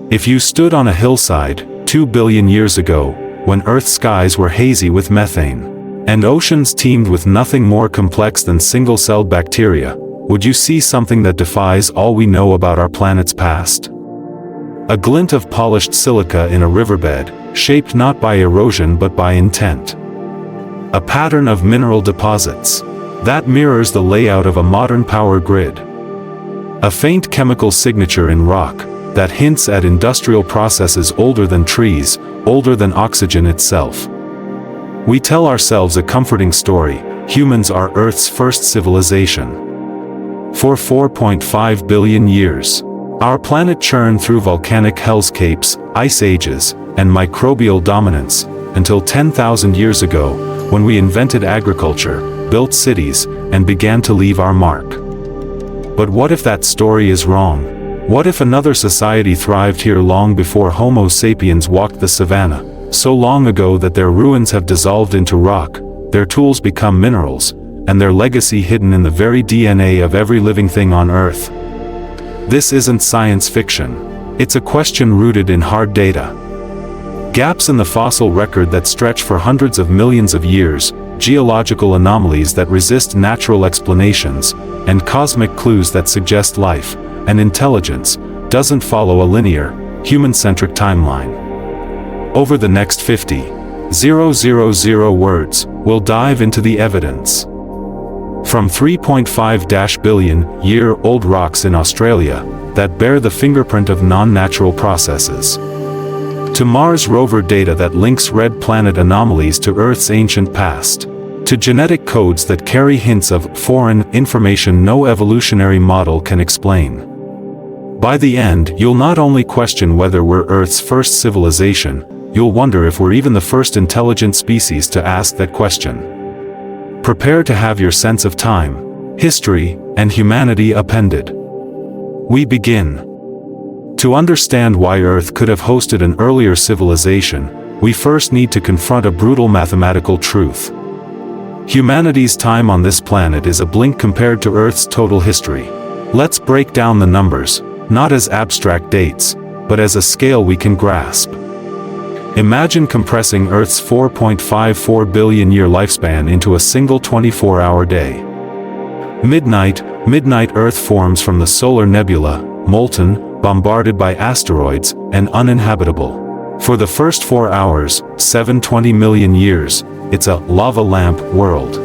If you stood on a hillside, 2 billion years ago, when Earth's skies were hazy with methane, and oceans teemed with nothing more complex than single-celled bacteria, would you see something that defies all we know about our planet's past? A glint of polished silica in a riverbed, shaped not by erosion but by intent. A pattern of mineral deposits that mirrors the layout of a modern power grid. A faint chemical signature in rock that hints at industrial processes older than trees, older than oxygen itself. We tell ourselves a comforting story: humans are Earth's first civilization. For 4.5 billion years, our planet churned through volcanic hellscapes, ice ages, and microbial dominance, until 10,000 years ago, when we invented agriculture, built cities, and began to leave our mark. But what if that story is wrong? What if another society thrived here long before Homo sapiens walked the savanna, so long ago that their ruins have dissolved into rock, their tools become minerals, and their legacy hidden in the very DNA of every living thing on Earth? This isn't science fiction. It's a question rooted in hard data. Gaps in the fossil record that stretch for hundreds of millions of years, geological anomalies that resist natural explanations, and cosmic clues that suggest life and intelligence doesn't follow a linear, human-centric timeline. Over the next 50,000 words, we'll dive into the evidence. From 3.5 billion-year-old rocks in Australia that bear the fingerprint of non-natural processes, to Mars rover data that links red planet anomalies to Earth's ancient past, to genetic codes that carry hints of foreign information no evolutionary model can explain. By the end, you'll not only question whether we're Earth's first civilization, you'll wonder if we're even the first intelligent species to ask that question. Prepare to have your sense of time, history, and humanity upended. We begin. To understand why Earth could have hosted an earlier civilization, we first need to confront a brutal mathematical truth. Humanity's time on this planet is a blink compared to Earth's total history. Let's break down the numbers, not as abstract dates, but as a scale we can grasp. Imagine compressing Earth's 4.54 billion-year lifespan into a single 24-hour day. Midnight Earth forms from the solar nebula, molten, bombarded by asteroids, and uninhabitable. For the first 4 hours, 720 million years, it's a lava lamp world.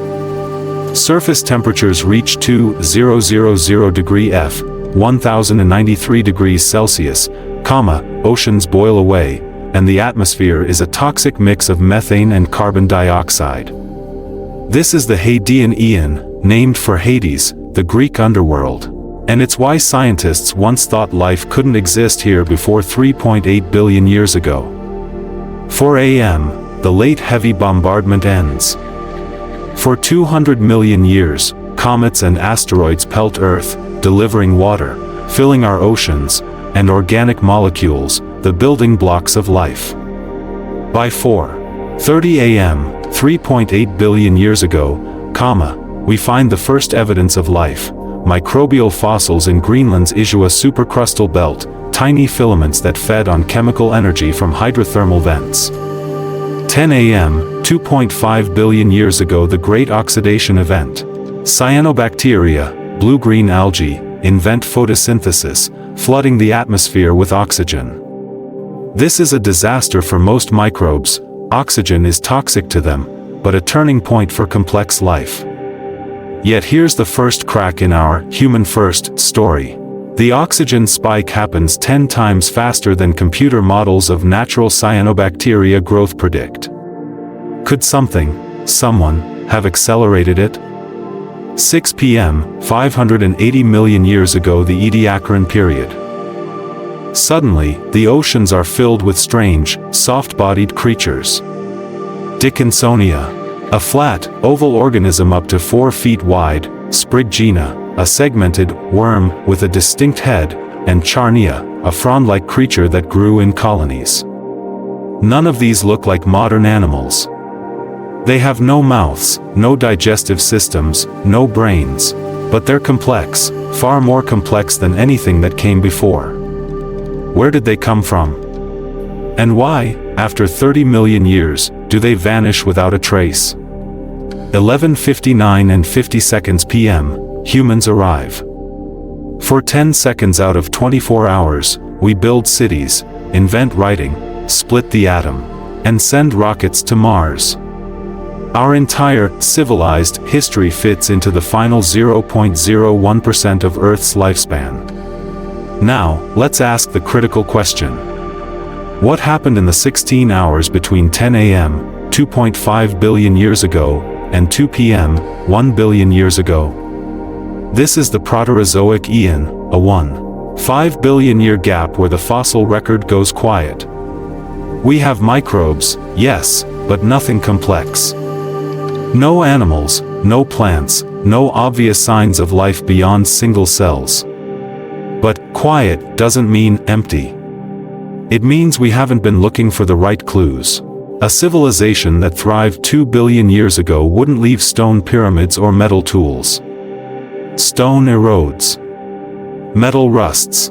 Surface temperatures reach 2000 degree F, 1093 degrees Celsius, oceans boil away, and the atmosphere is a toxic mix of methane and carbon dioxide. This is the Hadean Aeon, named for Hades, the Greek underworld. And it's why scientists once thought life couldn't exist here before 3.8 billion years ago. 4 a.m., the late heavy bombardment ends. For 200 million years, comets and asteroids pelt Earth, delivering water, filling our oceans, and organic molecules, the building blocks of life. By 4:30 a.m., 3.8 billion years ago, we find the first evidence of life. Microbial fossils in Greenland's Isua supercrustal belt, tiny filaments that fed on chemical energy from hydrothermal vents. 10 a.m., 2.5 billion years ago, the Great Oxidation Event. Cyanobacteria, blue-green algae, invent photosynthesis, flooding the atmosphere with oxygen. This is a disaster for most microbes. Oxygen is toxic to them, but a turning point for complex life. Yet here's the first crack in our human-first story. The oxygen spike happens 10 times faster than computer models of natural cyanobacteria growth predict. Could someone, have accelerated it? 6 p.m., 580 million years ago, the Ediacaran period. Suddenly, the oceans are filled with strange, soft-bodied creatures. Dickinsonia, a flat, oval organism up to 4 feet wide, Sprigina, a segmented worm with a distinct head, and Charnia, a frond-like creature that grew in colonies. None of these look like modern animals. They have no mouths, no digestive systems, no brains, but they're complex, far more complex than anything that came before. Where did they come from? And why, after 30 million years, do they vanish without a trace? 11:59 and 50 seconds p.m., humans arrive. For 10 seconds out of 24 hours, we build cities, invent writing, split the atom, and send rockets to Mars. Our entire civilized history fits into the final 0.01% of Earth's lifespan. Now, let's ask the critical question. What happened in the 16 hours between 10 a.m., 2.5 billion years ago, and 2 p.m., 1 billion years ago? This is the Proterozoic Eon, a 1.5 billion year gap where the fossil record goes quiet. We have microbes, yes, but nothing complex. No animals, no plants, no obvious signs of life beyond single cells. But quiet doesn't mean empty. It means we haven't been looking for the right clues. A civilization that thrived 2 billion years ago wouldn't leave stone pyramids or metal tools. Stone erodes. Metal rusts.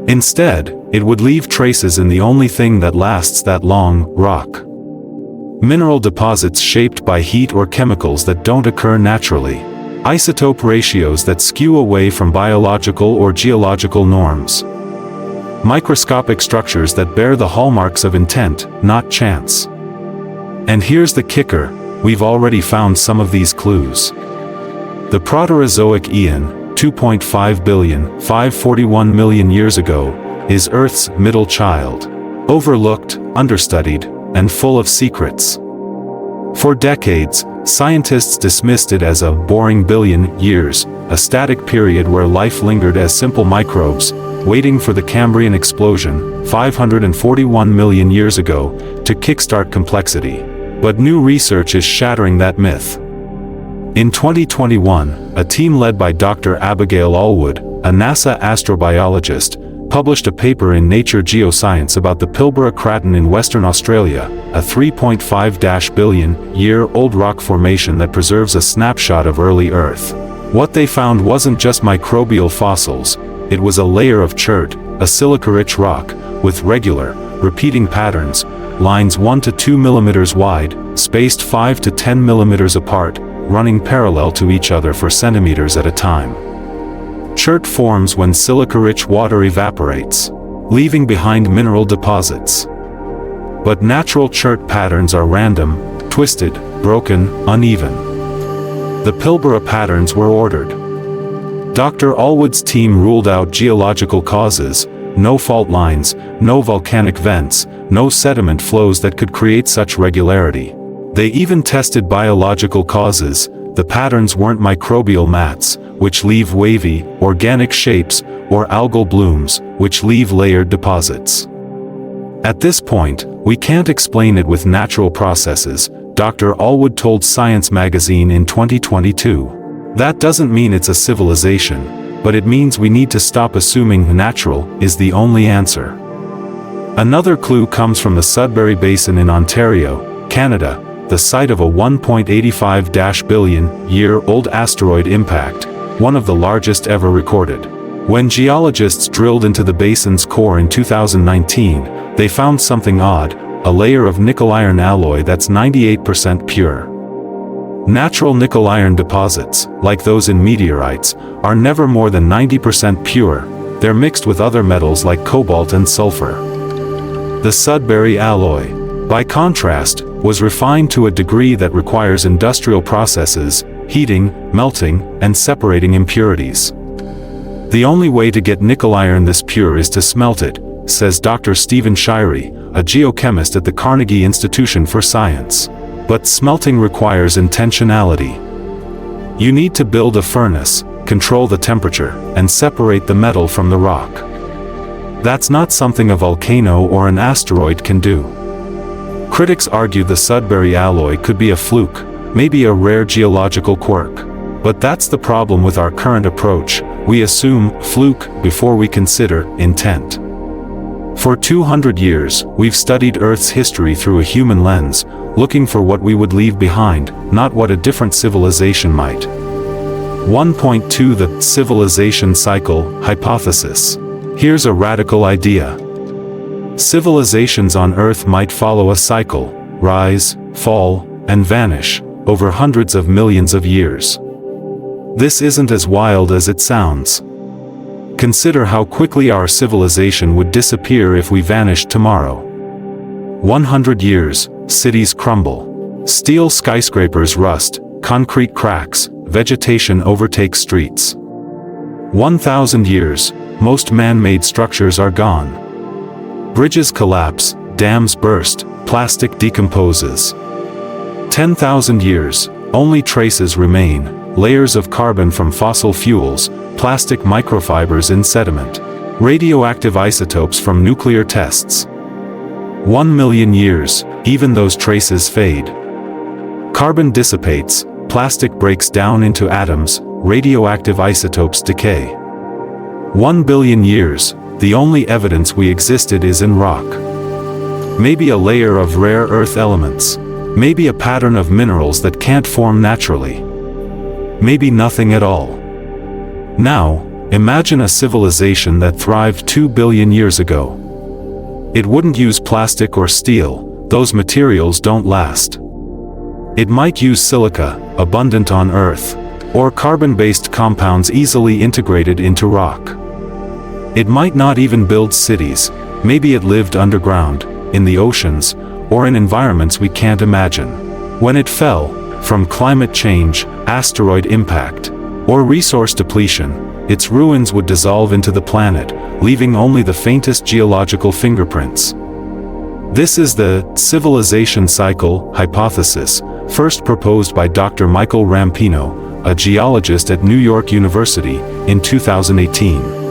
Instead, it would leave traces in the only thing that lasts that long, rock. Mineral deposits shaped by heat or chemicals that don't occur naturally. Isotope ratios that skew away from biological or geological norms. Microscopic structures that bear the hallmarks of intent, not chance. And here's the kicker, we've already found some of these clues. The Proterozoic Eon, 2.5 billion, 541 million years ago, is Earth's middle child. Overlooked, understudied, and full of secrets. For decades, scientists dismissed it as a boring billion years, a static period where life lingered as simple microbes, waiting for the Cambrian explosion, 541 million years ago, to kickstart complexity. But new research is shattering that myth. In 2021, a team led by Dr. Abigail Allwood, a NASA astrobiologist, published a paper in Nature Geoscience about the Pilbara Craton in Western Australia, a 3.5 billion year old rock formation that preserves a snapshot of early Earth. What they found wasn't just microbial fossils, it was a layer of chert, a silica-rich rock, with regular, repeating patterns, lines 1 to 2 millimeters wide, spaced 5 to 10 millimeters apart, running parallel to each other for centimeters at a time. Chert forms when silica-rich water evaporates, leaving behind mineral deposits. But natural chert patterns are random, twisted, broken, uneven. The Pilbara patterns were ordered. Dr. Allwood's team ruled out geological causes, no fault lines, no volcanic vents, no sediment flows that could create such regularity. They even tested biological causes. The patterns weren't microbial mats, which leave wavy, organic shapes, or algal blooms, which leave layered deposits. At this point, we can't explain it with natural processes, Dr. Allwood told Science magazine in 2022. That doesn't mean it's a civilization, but it means we need to stop assuming natural is the only answer. Another clue comes from the Sudbury Basin in Ontario, Canada, the site of a 1.85 billion year old asteroid impact, one of the largest ever recorded. When geologists drilled into the basin's core in 2019, they found something odd, a layer of nickel-iron alloy that's 98% pure. Natural nickel-iron deposits, like those in meteorites, are never more than 90% pure. They're mixed with other metals like cobalt and sulfur. The Sudbury alloy, by contrast, was refined to a degree that requires industrial processes, heating, melting, and separating impurities. The only way to get nickel iron this pure is to smelt it, says Dr. Stephen Shirey, a geochemist at the Carnegie Institution for Science. But smelting requires intentionality. You need to build a furnace, control the temperature, and separate the metal from the rock. That's not something a volcano or an asteroid can do. Critics argue the Sudbury alloy could be a fluke, maybe a rare geological quirk. But that's the problem with our current approach, we assume fluke before we consider intent. For 200 years, we've studied Earth's history through a human lens, looking for what we would leave behind, not what a different civilization might. 1.2 The civilization cycle hypothesis. Here's a radical idea. Civilizations on Earth might follow a cycle, rise, fall, and vanish, over hundreds of millions of years. This isn't as wild as it sounds. Consider how quickly our civilization would disappear if we vanished tomorrow. 100 years, cities crumble. Steel skyscrapers rust, concrete cracks, vegetation overtakes streets. 1,000 years, most man-made structures are gone. Bridges collapse, dams burst, plastic decomposes. 10,000 years, only traces remain, layers of carbon from fossil fuels, plastic microfibers in sediment, radioactive isotopes from nuclear tests. 1 million years, even those traces fade. Carbon dissipates, plastic breaks down into atoms, radioactive isotopes decay. 1 billion years, the only evidence we existed is in rock. Maybe a layer of rare earth elements. Maybe a pattern of minerals that can't form naturally. Maybe nothing at all. Now, imagine a civilization that thrived 2 billion years ago. It wouldn't use plastic or steel, those materials don't last. It might use silica, abundant on Earth, or carbon-based compounds easily integrated into rock. It might not even build cities, maybe it lived underground, in the oceans, or in environments we can't imagine. When it fell, from climate change, asteroid impact, or resource depletion, its ruins would dissolve into the planet, leaving only the faintest geological fingerprints. This is the civilization cycle hypothesis, first proposed by Dr. Michael Rampino, a geologist at New York University, in 2018.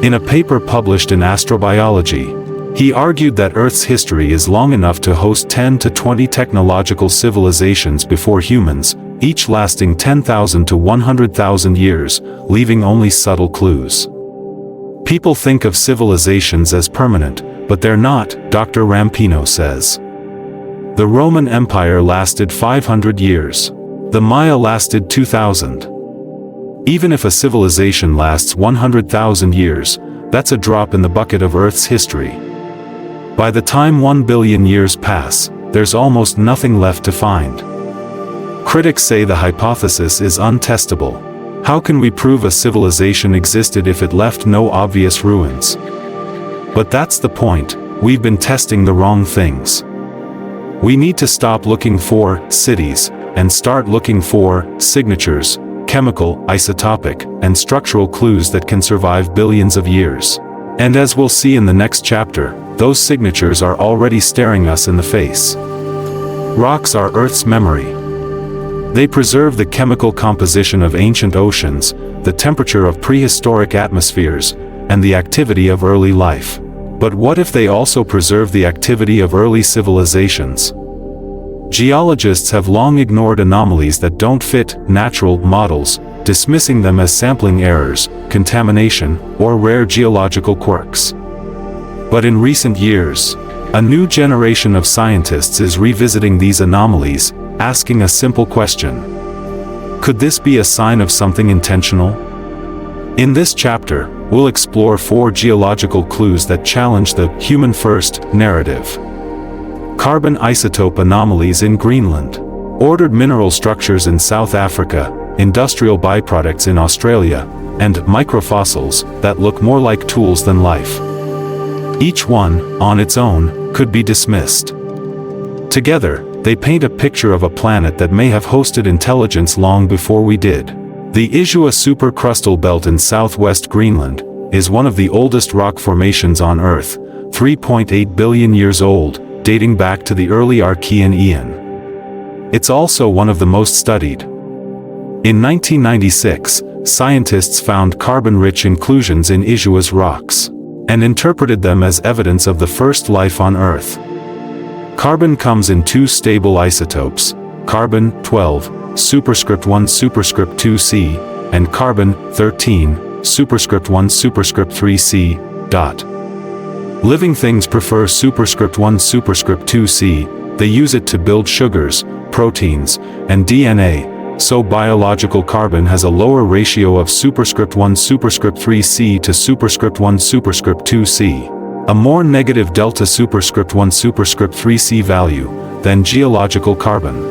In a paper published in Astrobiology, he argued that Earth's history is long enough to host 10 to 20 technological civilizations before humans, each lasting 10,000 to 100,000 years, leaving only subtle clues. People think of civilizations as permanent, but they're not, Dr. Rampino says. The Roman Empire lasted 500 years. The Maya lasted 2,000. Even if a civilization lasts 100,000 years, that's a drop in the bucket of Earth's history. By the time 1 billion years pass, there's almost nothing left to find. Critics say the hypothesis is untestable. How can we prove a civilization existed if it left no obvious ruins? But that's the point, we've been testing the wrong things. We need to stop looking for cities, and start looking for signatures, chemical, isotopic, and structural clues that can survive billions of years. And as we'll see in the next chapter, those signatures are already staring us in the face. Rocks are Earth's memory. They preserve the chemical composition of ancient oceans, the temperature of prehistoric atmospheres, and the activity of early life. But what if they also preserve the activity of early civilizations? Geologists have long ignored anomalies that don't fit natural models, dismissing them as sampling errors, contamination, or rare geological quirks. But in recent years, a new generation of scientists is revisiting these anomalies, asking a simple question. Could this be a sign of something intentional? In this chapter, we'll explore 4 geological clues that challenge the human-first narrative. Carbon isotope anomalies in Greenland. Ordered mineral structures in South Africa, industrial byproducts in Australia, and microfossils that look more like tools than life. Each one, on its own, could be dismissed. Together, they paint a picture of a planet that may have hosted intelligence long before we did. The Isua supercrustal belt in southwest Greenland is one of the oldest rock formations on Earth, 3.8 billion years old, dating back to the early Archean Eon. It's also one of the most studied. In 1996, scientists found carbon-rich inclusions in Isua's rocks, and interpreted them as evidence of the first life on Earth. Carbon comes in 2 stable isotopes, carbon-12, superscript 1 superscript 2c, and carbon-13, superscript 1 superscript 3c, dot. Living things prefer superscript 1 superscript 2c, they use it to build sugars, proteins, and DNA, So biological carbon has a lower ratio of superscript 1 superscript 3c to superscript 1 superscript 2c, a more negative delta superscript 1 superscript 3c value than geological carbon.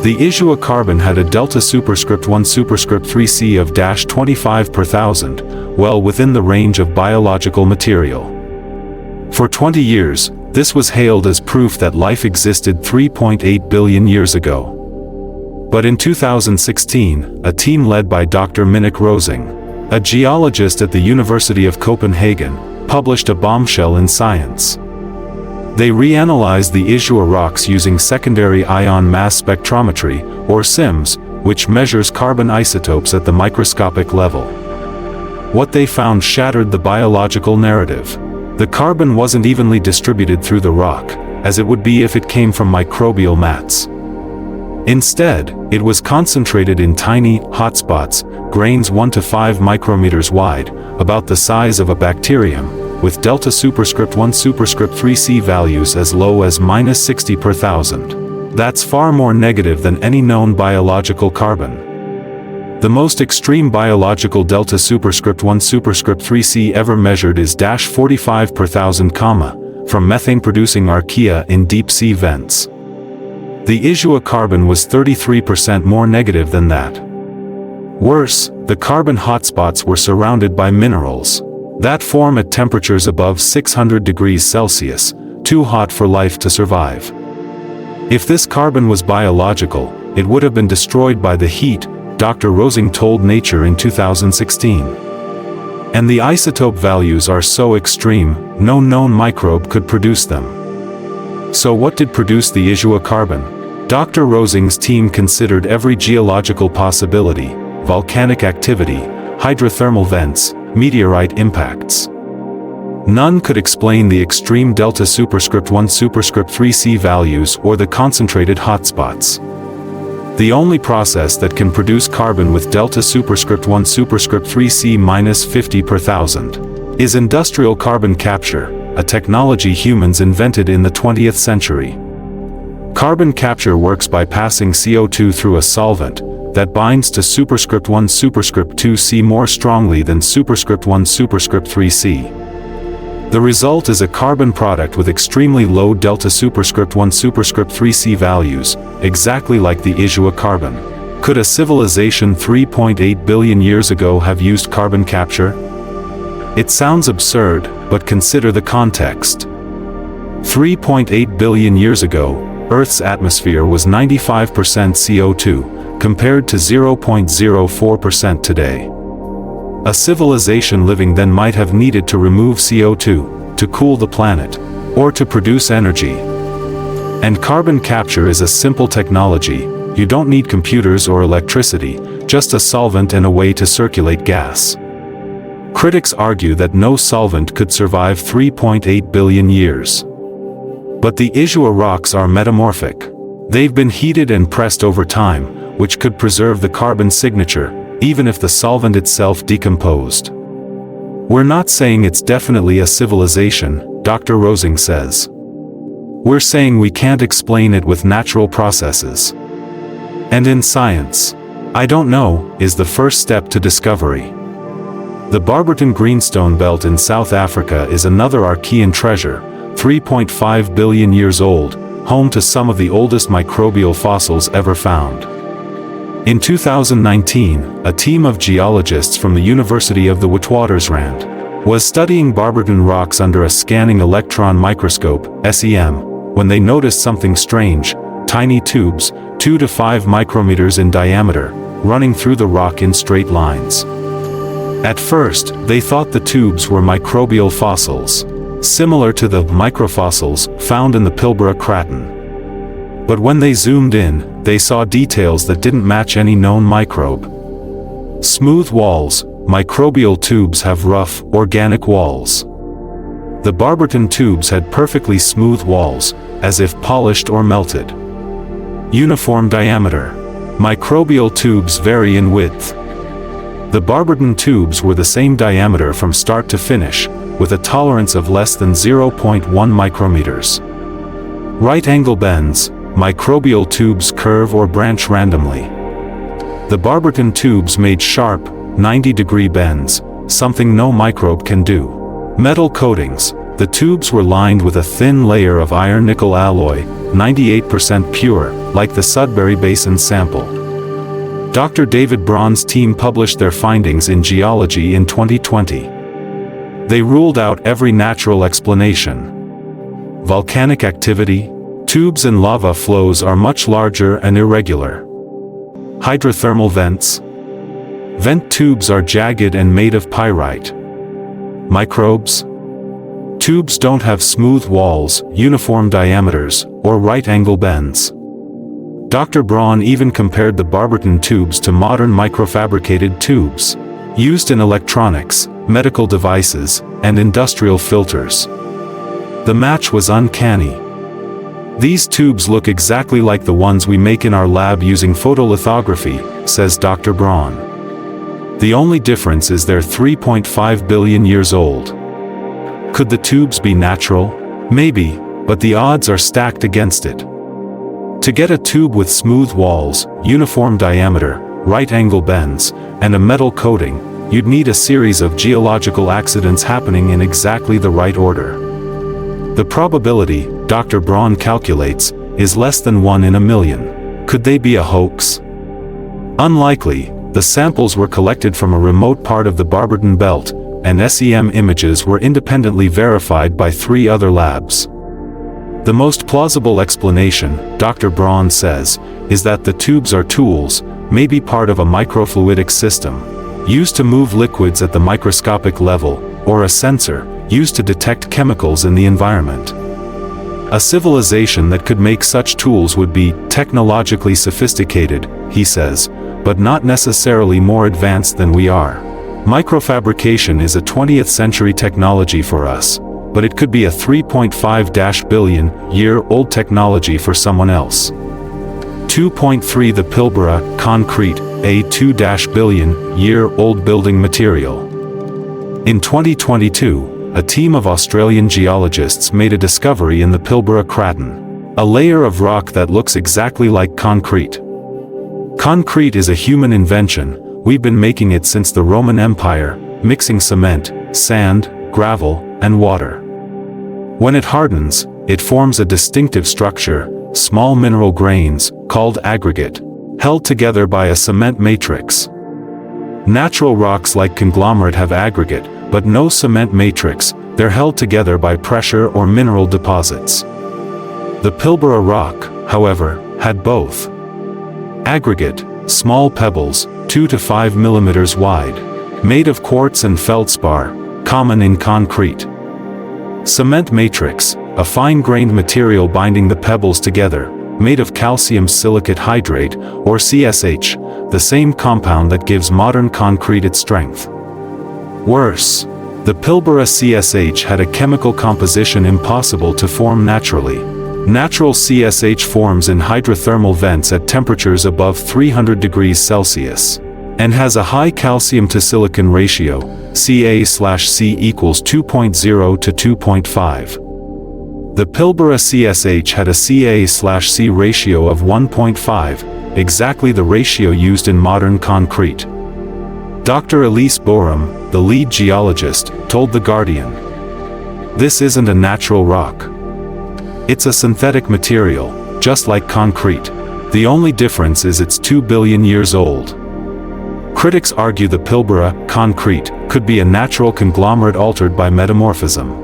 The Isua carbon had a delta superscript 1 superscript 3c of -25 per thousand, well within the range of biological material. For 20 years, this was hailed as proof that life existed 3.8 billion years ago. But in 2016, a team led by Dr. Minnik Rosing, a geologist at the University of Copenhagen, published a bombshell in Science. They reanalyzed the Isua rocks using secondary ion mass spectrometry, or SIMS, which measures carbon isotopes at the microscopic level. What they found shattered the biological narrative. The carbon wasn't evenly distributed through the rock, as it would be if it came from microbial mats. Instead, it was concentrated in tiny, hotspots, grains 1 to 5 micrometers wide, about the size of a bacterium, with delta superscript 1 superscript 3c values as low as -60 per thousand. That's far more negative than any known biological carbon. The most extreme biological delta superscript 1 superscript 3c ever measured is -45 per thousand, from methane-producing archaea in deep-sea vents. The Isua carbon was 33% more negative than that. Worse, the carbon hotspots were surrounded by minerals that form at temperatures above 600 degrees Celsius, too hot for life to survive. If this carbon was biological, it would have been destroyed by the heat, Dr. Rosing told Nature in 2016. And the isotope values are so extreme, no known microbe could produce them. So what did produce the Isua carbon? Dr. Rosing's team considered every geological possibility: volcanic activity, hydrothermal vents, meteorite impacts. None could explain the extreme delta superscript 1 superscript 3c values or the concentrated hotspots. The only process that can produce carbon with delta superscript 1 superscript 3c -50 per thousand is industrial carbon capture, a technology humans invented in the 20th century. Carbon capture works by passing CO2 through a solvent that binds to superscript 1 superscript 2c more strongly than superscript 1 superscript 3c. The result is a carbon product with extremely low delta superscript 1 superscript 3c values, exactly like the Isua carbon. Could a civilization 3.8 billion years ago have used carbon capture? It sounds absurd, but consider the context. 3.8 billion years ago, Earth's atmosphere was 95% CO2, compared to 0.04% today. A civilization living then might have needed to remove CO2, to cool the planet, or to produce energy. And carbon capture is a simple technology. You don't need computers or electricity, just a solvent and a way to circulate gas. Critics argue that no solvent could survive 3.8 billion years. But the Isua rocks are metamorphic. They've been heated and pressed over time, which could preserve the carbon signature, even if the solvent itself decomposed. We're not saying it's definitely a civilization, Dr. Rosing says. We're saying we can't explain it with natural processes. And in science, I don't know, is the first step to discovery. The Barberton Greenstone Belt in South Africa is another Archean treasure, 3.5 billion years old, home to some of the oldest microbial fossils ever found. In 2019, a team of geologists from the University of the Witwatersrand was studying Barberton rocks under a scanning electron microscope, SEM, when they noticed something strange: tiny tubes, 2 to 5 micrometers in diameter, running through the rock in straight lines. At first, they thought the tubes were microbial fossils, similar to the microfossils found in the Pilbara Craton. But when they zoomed in, they saw details that didn't match any known microbe. Smooth walls. Microbial tubes have rough, organic walls. The Barberton tubes had perfectly smooth walls, as if polished or melted. Uniform diameter. Microbial tubes vary in width. The Barberton tubes were the same diameter from start to finish, with a tolerance of less than 0.1 micrometers. Right angle bends. Microbial tubes curve or branch randomly. The Barberton tubes made sharp, 90-degree bends, something no microbe can do. Metal coatings. The tubes were lined with a thin layer of iron-nickel alloy, 98% pure, like the Sudbury Basin sample. Dr. David Braun's team published their findings in Geology in 2020. They ruled out every natural explanation. Volcanic activity. Tubes and lava flows are much larger and irregular. Hydrothermal vents. Vent tubes are jagged and made of pyrite. Microbes. Tubes don't have smooth walls, uniform diameters, or right-angle bends. Dr. Braun even compared the Barberton tubes to modern microfabricated tubes, used in electronics, medical devices, and industrial filters. The match was uncanny. These tubes look exactly like the ones we make in our lab using photolithography, says Dr. Braun. The only difference is they're 3.5 billion years old. Could the tubes be natural? Maybe, but the odds are stacked against it. To get a tube with smooth walls, uniform diameter, right-angle bends, and a metal coating, you'd need a series of geological accidents happening in exactly the right order. The probability, Dr. Braun calculates, is less than 1 in a million. Could they be a hoax? Unlikely. The samples were collected from a remote part of the Barberton Belt, and SEM images were independently verified by 3 other labs. The most plausible explanation, Dr. Braun says, is that the tubes are tools, maybe part of a microfluidic system, used to move liquids at the microscopic level, or a sensor, used to detect chemicals in the environment. A civilization that could make such tools would be technologically sophisticated, he says, but not necessarily more advanced than we are. Microfabrication is a 20th century technology for us, but it could be a 3.5 billion-year-old technology for someone else. 2.3 The Pilbara, concrete, a 2 billion-year-old building material. In 2022, a team of Australian geologists made a discovery in the Pilbara Craton, a layer of rock that looks exactly like concrete. Concrete is a human invention. We've been making it since the Roman Empire, mixing cement, sand, gravel, and water. When it hardens, it forms a distinctive structure, small mineral grains, called aggregate, held together by a cement matrix. Natural rocks like conglomerate have aggregate, but no cement matrix. They're held together by pressure or mineral deposits. The Pilbara rock, however, had both. Aggregate, small pebbles, 2 to 5 millimeters wide, made of quartz and feldspar, common in concrete. Cement matrix, a fine-grained material binding the pebbles together, made of calcium silicate hydrate, or CSH, the same compound that gives modern concrete its strength. Worse, the Pilbara CSH had a chemical composition impossible to form naturally. Natural CSH forms in hydrothermal vents at temperatures above 300 degrees Celsius, and has a high calcium to silicon ratio, Ca/C equals 2.0 to 2.5. The Pilbara CSH had a Ca/C ratio of 1.5, exactly the ratio used in modern concrete. Dr. Elise Borum, the lead geologist, told The Guardian, "This isn't a natural rock. It's a synthetic material, just like concrete. The only difference is it's 2 billion years old." Critics argue the Pilbara, concrete, could be a natural conglomerate altered by metamorphism.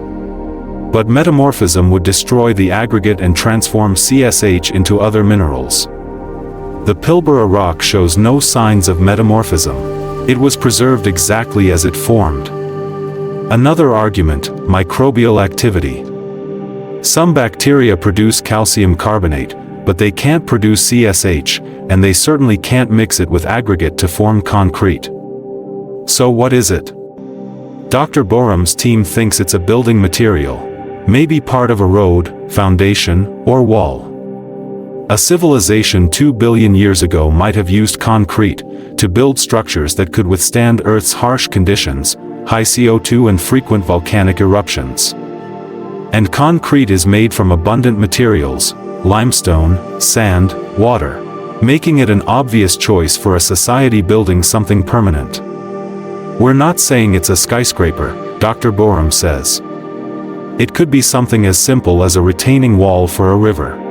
But metamorphism would destroy the aggregate and transform CSH into other minerals. The Pilbara rock shows no signs of metamorphism. It was preserved exactly as it formed. Another argument, microbial activity. Some bacteria produce calcium carbonate, but they can't produce CSH, and they certainly can't mix it with aggregate to form concrete. So what is it? Dr. Borum's team thinks it's a building material, maybe part of a road, foundation, or wall. A civilization 2 billion years ago might have used concrete to build structures that could withstand Earth's harsh conditions, high CO2 and frequent volcanic eruptions. And concrete is made from abundant materials, limestone, sand, water. making it an obvious choice for a society building something permanent. We're not saying it's a skyscraper, Dr. Borum says. It could be something as simple as a retaining wall for a river.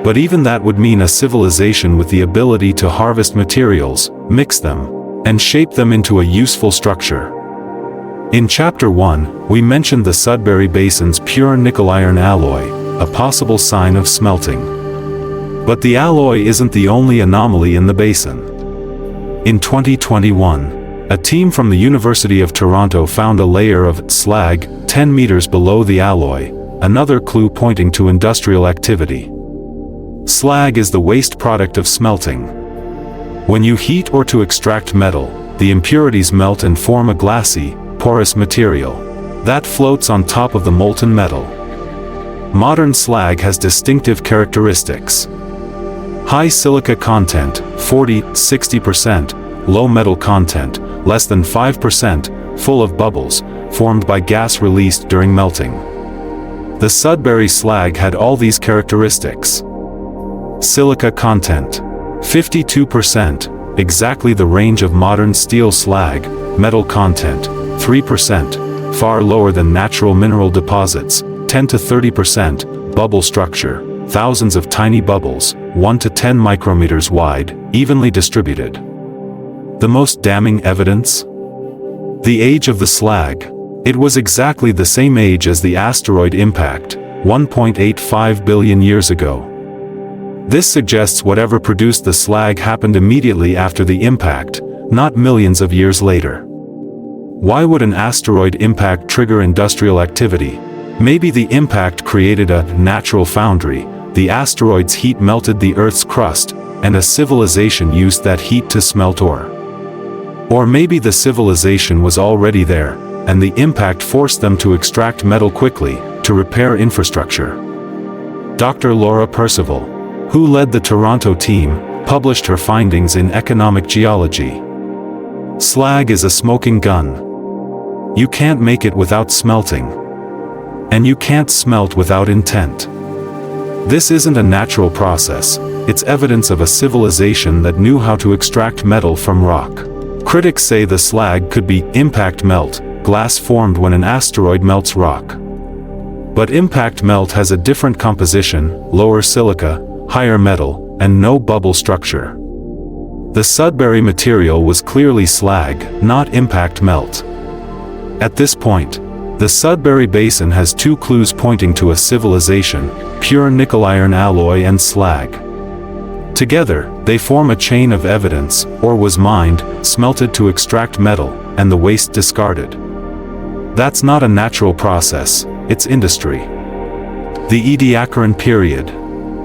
But even that would mean a civilization with the ability to harvest materials, mix them, and shape them into a useful structure. In Chapter 1, we mentioned the Sudbury Basin's pure nickel-iron alloy, a possible sign of smelting. But the alloy isn't the only anomaly in the basin. In 2021, a team from the University of Toronto found a layer of slag 10 meters below the alloy, another clue pointing to industrial activity. Slag is the waste product of smelting. When you heat or to extract metal, the impurities melt and form a glassy, porous material that floats on top of the molten metal. Modern slag has distinctive characteristics. High silica content, 40–60%, low metal content, less than 5%, full of bubbles, formed by gas released during melting. The Sudbury slag had all these characteristics. Silica content, 52%, exactly the range of modern steel slag. Metal content, 3%, far lower than natural mineral deposits. 10 to 30%, bubble structure, thousands of tiny bubbles, 1 to 10 micrometers wide, evenly distributed. The most damning evidence? The age of the slag. It was exactly the same age as the asteroid impact, 1.85 billion years ago. This suggests whatever produced the slag happened immediately after the impact, not millions of years later. Why would an asteroid impact trigger industrial activity? Maybe the impact created a natural foundry, the asteroid's heat melted the Earth's crust, and a civilization used that heat to smelt ore. Or maybe the civilization was already there, and the impact forced them to extract metal quickly, to repair infrastructure. Dr. Laura Percival, who led the Toronto team, published her findings in Economic Geology. Slag is a smoking gun. You can't make it without smelting. And you can't smelt without intent. This isn't a natural process, it's evidence of a civilization that knew how to extract metal from rock. Critics say the slag could be impact melt, glass formed when an asteroid melts rock. But impact melt has a different composition, lower silica, higher metal, and no bubble structure. The Sudbury material was clearly slag, not impact melt. At this point, the Sudbury Basin has two clues pointing to a civilization: pure nickel-iron alloy and slag. Together, they form a chain of evidence: ore was mined, smelted to extract metal, and the waste discarded. That's not a natural process, it's industry. The Ediacaran period,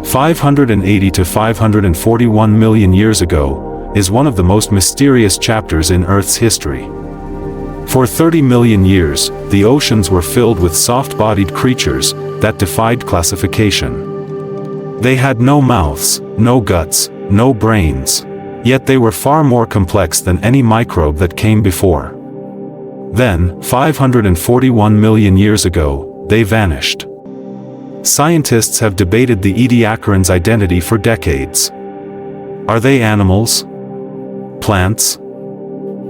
580 to 541 million years ago, is one of the most mysterious chapters in Earth's history. For 30 million years, the oceans were filled with soft-bodied creatures that defied classification. They had no mouths, no guts, no brains. Yet they were far more complex than any microbe that came before. Then, 541 million years ago, they vanished. Scientists have debated the Ediacaran's identity for decades. Are they animals? Plants?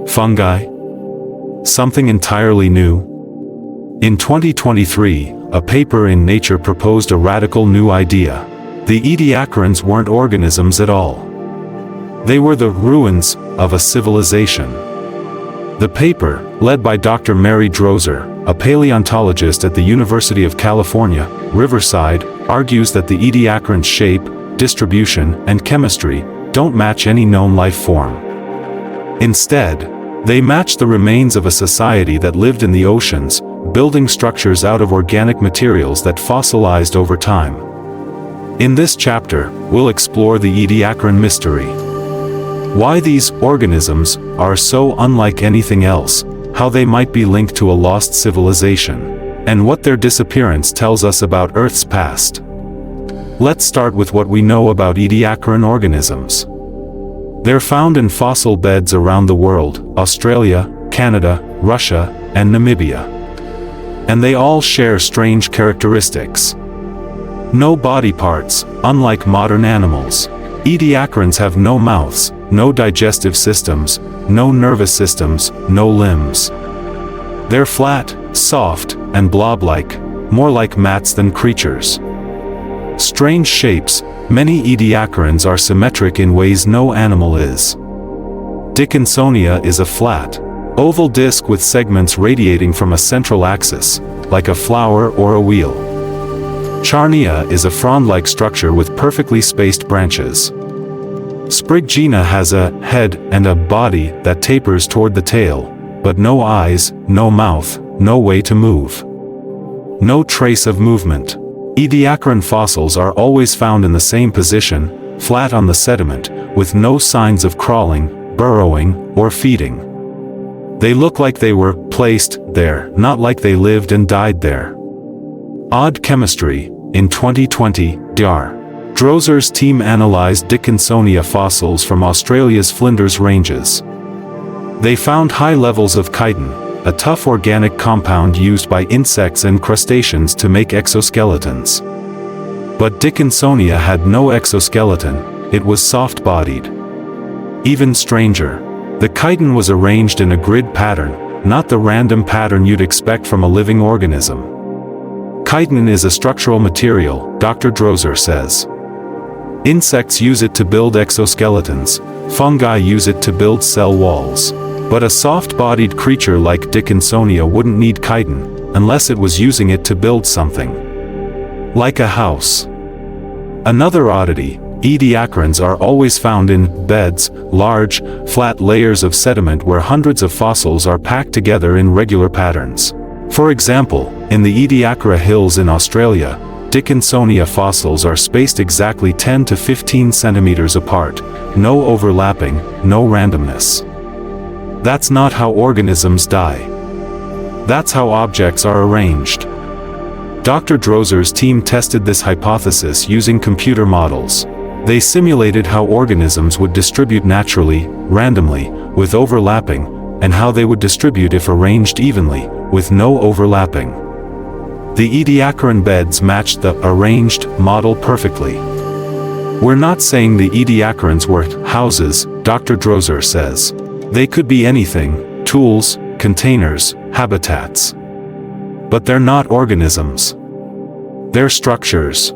Fungi? Something entirely new? In 2023, a paper in Nature proposed a radical new idea. The Ediacarans weren't organisms at all. They were the ruins of a civilization. The paper, led by Dr. Mary Drozer, a paleontologist at the University of California, Riverside, argues that the Ediacaran's shape, distribution, and chemistry don't match any known life form. Instead, they match the remains of a society that lived in the oceans, building structures out of organic materials that fossilized over time. In this chapter, we'll explore the Ediacaran mystery. Why these organisms are so unlike anything else, how they might be linked to a lost civilization, and what their disappearance tells us about Earth's past. Let's start with what we know about Ediacaran organisms. They're found in fossil beds around the world: Australia, Canada, Russia, and Namibia. And they all share strange characteristics. No body parts, unlike modern animals. Ediacarans have no mouths, no digestive systems, no nervous systems, no limbs. They're flat, soft, and blob-like, more like mats than creatures. Strange shapes, many ediacarans are symmetric in ways no animal is. Dickinsonia is a flat, oval disc with segments radiating from a central axis, like a flower or a wheel. Charnia is a frond-like structure with perfectly spaced branches. Sprigina has a head and a body that tapers toward the tail, but no eyes, no mouth, no way to move. No trace of movement. Ediacaran fossils are always found in the same position, flat on the sediment, with no signs of crawling, burrowing, or feeding. They look like they were placed there, not like they lived and died there. Odd chemistry. In 2020, Dr. Drozer's team analyzed Dickinsonia fossils from Australia's Flinders Ranges. They found high levels of chitin, a tough organic compound used by insects and crustaceans to make exoskeletons. But Dickinsonia had no exoskeleton, it was soft-bodied. Even stranger, the chitin was arranged in a grid pattern, not the random pattern you'd expect from a living organism. Chitin is a structural material, Dr. Drozer says. Insects use it to build exoskeletons, fungi use it to build cell walls. But a soft-bodied creature like Dickinsonia wouldn't need chitin, unless it was using it to build something. Like a house. Another oddity, ediacarans are always found in beds, large, flat layers of sediment where hundreds of fossils are packed together in regular patterns. For example, in the Ediacara Hills in Australia, Dickinsonia fossils are spaced exactly 10 to 15 centimeters apart, no overlapping, no randomness. That's not how organisms die. That's how objects are arranged. Dr. Drozer's team tested this hypothesis using computer models. They simulated how organisms would distribute naturally, randomly, with overlapping, and how they would distribute if arranged evenly, with no overlapping. The Ediacaran beds matched the arranged model perfectly. We're not saying the Ediacarans were houses, Dr. Drozer says. They could be anything, tools, containers, habitats. But they're not organisms. They're structures.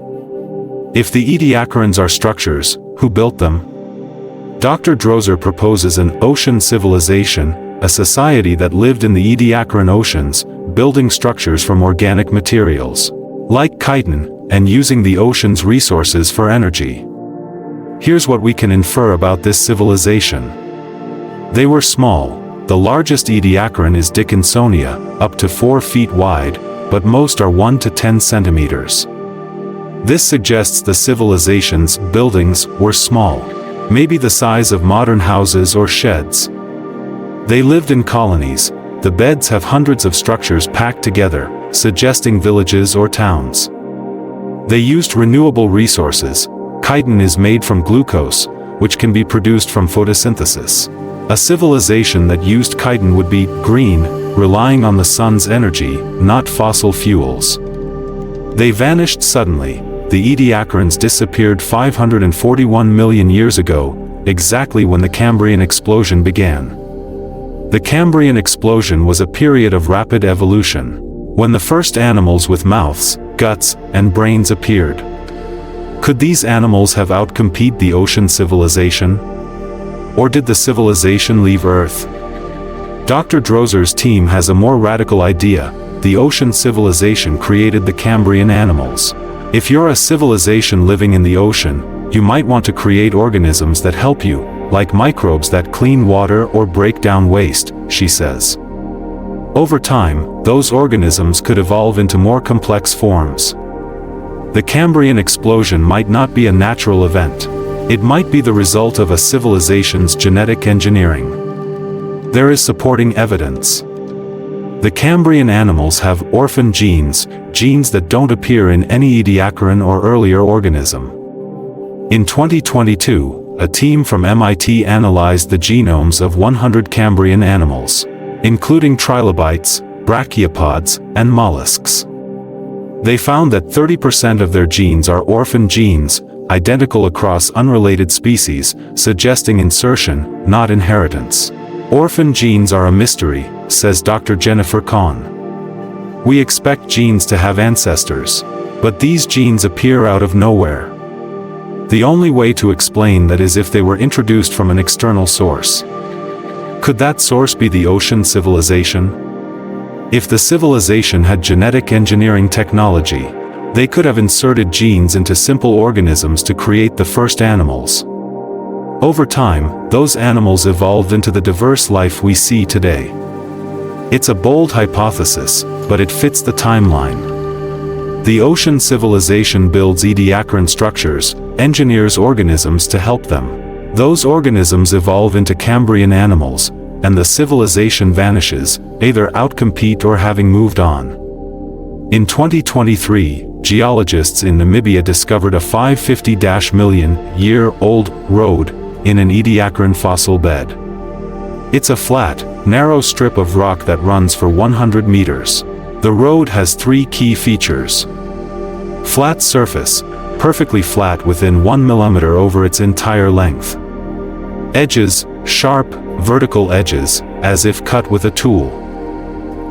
If the Ediacarans are structures, who built them? Dr. Drozer proposes an ocean civilization, a society that lived in the Ediacaran oceans, building structures from organic materials, like chitin, and using the ocean's resources for energy. Here's what we can infer about this civilization. They were small. The largest Ediacaran is Dickinsonia, up to 4 feet wide, but most are 1 to 10 centimeters. This suggests the civilization's buildings were small, maybe the size of modern houses or sheds. They lived in colonies. The beds have hundreds of structures packed together, suggesting villages or towns. They used renewable resources. Chitin is made from glucose, which can be produced from photosynthesis. A civilization that used chitin would be green, relying on the sun's energy, not fossil fuels. They vanished suddenly. The Ediacarans disappeared 541 million years ago, exactly when the Cambrian explosion began. The Cambrian explosion was a period of rapid evolution, when the first animals with mouths, guts, and brains appeared. Could these animals have outcompeted the ocean civilization? Or did the civilization leave Earth? Dr. Drozer's team has a more radical idea. The ocean civilization created the Cambrian animals. If you're a civilization living in the ocean, you might want to create organisms that help you, like microbes that clean water or break down waste, she says. Over time, those organisms could evolve into more complex forms. The Cambrian explosion might not be a natural event. It might be the result of a civilization's genetic engineering. There is supporting evidence. The Cambrian animals have orphan genes, genes that don't appear in any Ediacaran or earlier organism. In 2022, a team from MIT analyzed the genomes of 100 Cambrian animals, including trilobites, brachiopods, and mollusks. They found that 30% of their genes are orphan genes, identical across unrelated species, suggesting insertion, not inheritance. Orphan genes are a mystery, says Dr. Jennifer Kahn. We expect genes to have ancestors, but these genes appear out of nowhere. The only way to explain that is if they were introduced from an external source. Could that source be the ocean civilization? If the civilization had genetic engineering technology, they could have inserted genes into simple organisms to create the first animals. Over time, those animals evolved into the diverse life we see today. It's a bold hypothesis, but it fits the timeline. The ocean civilization builds ediacaran structures, engineers organisms to help them. Those organisms evolve into Cambrian animals, and the civilization vanishes, either outcompete or having moved on. In 2023, geologists in Namibia discovered a 550-million-year-old road in an ediacaran fossil bed. It's a flat, narrow strip of rock that runs for 100 meters. The road has three key features. Flat surface, perfectly flat within 1 millimeter over its entire length. Edges, sharp, vertical edges, as if cut with a tool.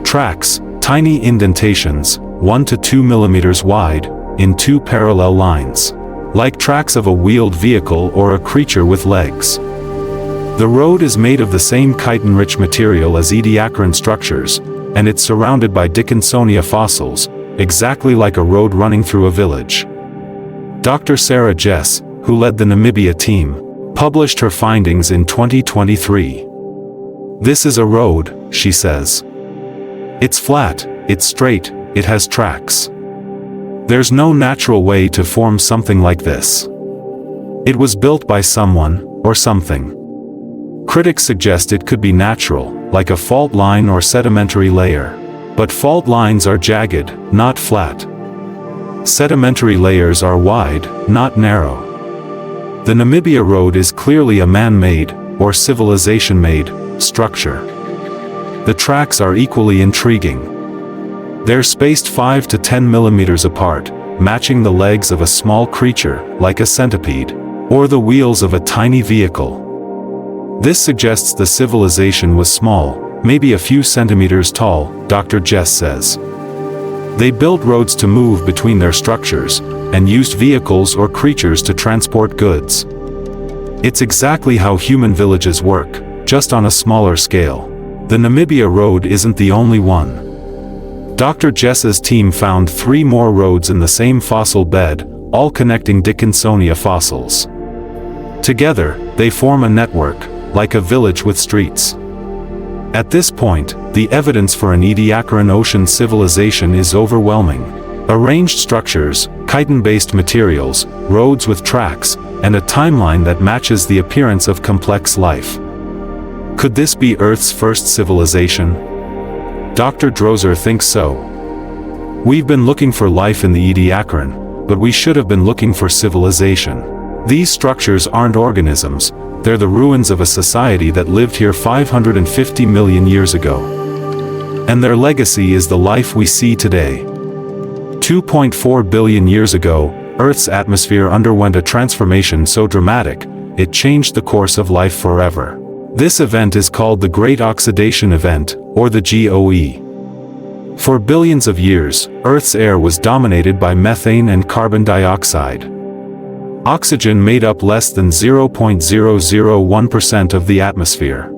Tracks, tiny indentations, 1 to 2 millimeters wide, in two parallel lines, like tracks of a wheeled vehicle or a creature with legs. The road is made of the same chitin-rich material as ediacaran structures, and it's surrounded by Dickinsonia fossils, exactly like a road running through a village. Dr. Sarah Jess, who led the Namibia team, published her findings in 2023. This is a road, she says. It's flat, it's straight, it has tracks. There's no natural way to form something like this. It was built by someone, or something. Critics suggest it could be natural, like a fault line or sedimentary layer. But fault lines are jagged, not flat. Sedimentary layers are wide, not narrow. The Namibia Road is clearly a man-made, or civilization-made, structure. The tracks are equally intriguing. They're spaced 5 to 10 millimeters apart, matching the legs of a small creature, like a centipede, or the wheels of a tiny vehicle. This suggests the civilization was small, maybe a few centimeters tall, Dr. Jess says. They built roads to move between their structures, and used vehicles or creatures to transport goods. It's exactly how human villages work, just on a smaller scale. The Namibia Road isn't the only one. Dr. Jess's team found 3 more roads in the same fossil bed, all connecting Dickinsonia fossils. Together, they form a network, like a village with streets. At this point, the evidence for an ediacaran ocean civilization is overwhelming. Arranged structures, chitin-based materials, roads with tracks, and a timeline that matches the appearance of complex life. Could this be Earth's first civilization? Dr. Drozer thinks so. We've been looking for life in the ediacaran, but we should have been looking for civilization. These structures aren't organisms, they're the ruins of a society that lived here 550 million years ago. And their legacy is the life we see today. 2.4 billion years ago, Earth's atmosphere underwent a transformation so dramatic, it changed the course of life forever. This event is called the Great Oxidation Event, or the GOE. For billions of years, Earth's air was dominated by methane and carbon dioxide. Oxygen made up less than 0.001% of the atmosphere.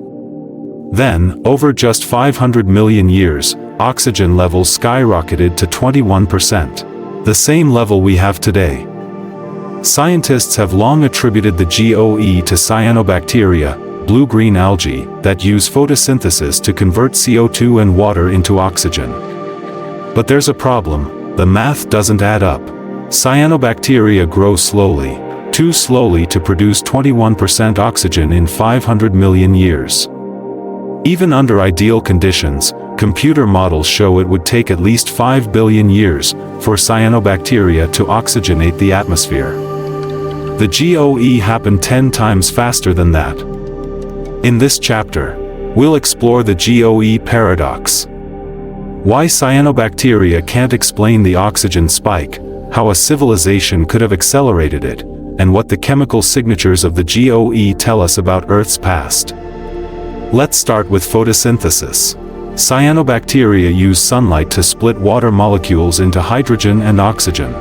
Then, over just 500 million years, oxygen levels skyrocketed to 21%, the same level we have today. Scientists have long attributed the GOE to cyanobacteria, blue-green algae, that use photosynthesis to convert CO2 and water into oxygen. But there's a problem, the math doesn't add up. Cyanobacteria grow slowly, too slowly to produce 21% oxygen in 500 million years. Even under ideal conditions, computer models show it would take at least 5 billion years for cyanobacteria to oxygenate the atmosphere. The GOE happened 10 times faster than that. In this chapter, we'll explore the GOE paradox. Why cyanobacteria can't explain the oxygen spike, how a civilization could have accelerated it, and what the chemical signatures of the GOE tell us about Earth's past. Let's start with photosynthesis. Cyanobacteria use sunlight to split water molecules into hydrogen and oxygen.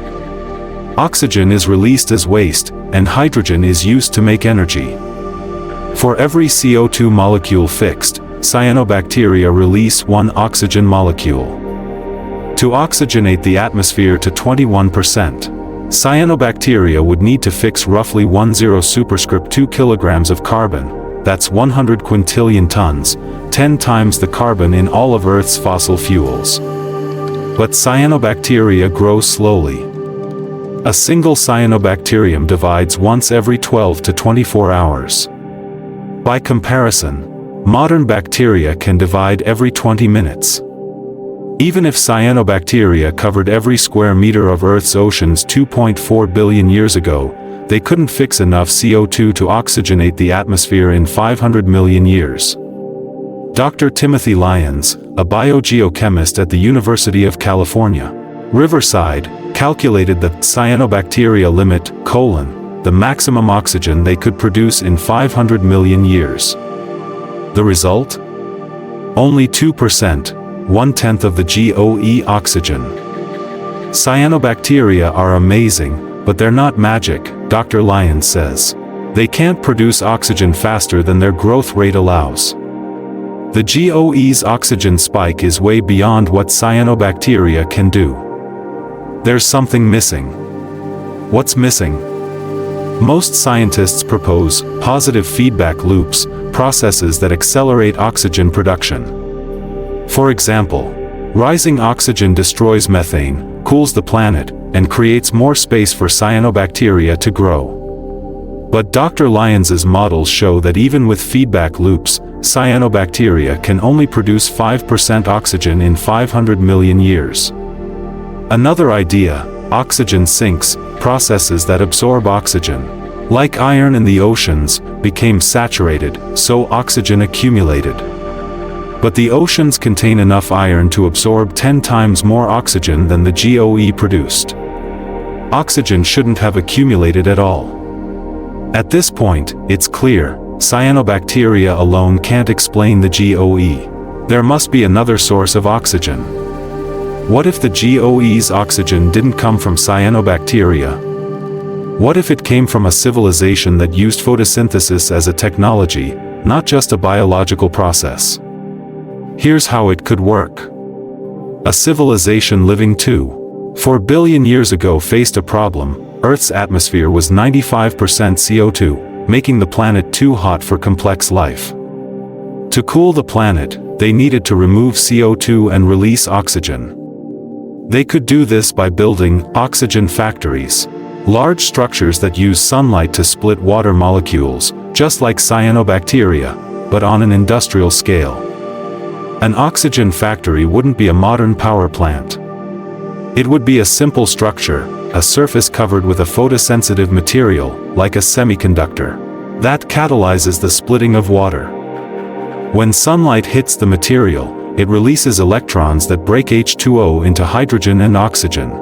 Oxygen is released as waste, and hydrogen is used to make energy. For every CO2 molecule fixed, cyanobacteria release one oxygen molecule. To oxygenate the atmosphere to 21%, cyanobacteria would need to fix roughly 2 kilograms of carbon. That's 100 quintillion tons, 10 times the carbon in all of Earth's fossil fuels. But cyanobacteria grow slowly. A single cyanobacterium divides once every 12 to 24 hours. By comparison, modern bacteria can divide every 20 minutes. Even if cyanobacteria covered every square meter of Earth's oceans 2.4 billion years ago, they couldn't fix enough CO2 to oxygenate the atmosphere in 500 million years. Dr. Timothy Lyons, a biogeochemist at the University of California, Riverside, calculated the cyanobacteria limit, the maximum oxygen they could produce in 500 million years. The result? Only 2%, 1/10 of the GOE oxygen. Cyanobacteria are amazing, but they're not magic, Dr. Lyons says. They can't produce oxygen faster than their growth rate allows. The GOE's oxygen spike is way beyond what cyanobacteria can do. There's something missing. What's missing? Most scientists propose positive feedback loops, processes that accelerate oxygen production. For example, rising oxygen destroys methane, cools the planet, and creates more space for cyanobacteria to grow. But Dr. Lyons's models show that even with feedback loops, cyanobacteria can only produce 5% oxygen in 500 million years. Another idea, oxygen sinks, processes that absorb oxygen. Like iron in the oceans, became saturated, so oxygen accumulated. But the oceans contain enough iron to absorb 10 times more oxygen than the GOE produced. Oxygen shouldn't have accumulated at all. At this point, it's clear, cyanobacteria alone can't explain the GOE. There must be another source of oxygen. What if the GOE's oxygen didn't come from cyanobacteria? What if it came from a civilization that used photosynthesis as a technology, not just a biological process? Here's how it could work. A civilization living 2.4 billion years ago faced a problem. Earth's atmosphere was 95% CO2, making the planet too hot for complex life. To cool the planet, they needed to remove CO2 and release oxygen. They could do this by building oxygen factories, large structures that use sunlight to split water molecules, just like cyanobacteria, but on an industrial scale. An oxygen factory wouldn't be a modern power plant. It would be a simple structure, a surface covered with a photosensitive material, like a semiconductor, that catalyzes the splitting of water. When sunlight hits the material, it releases electrons that break H2O into hydrogen and oxygen.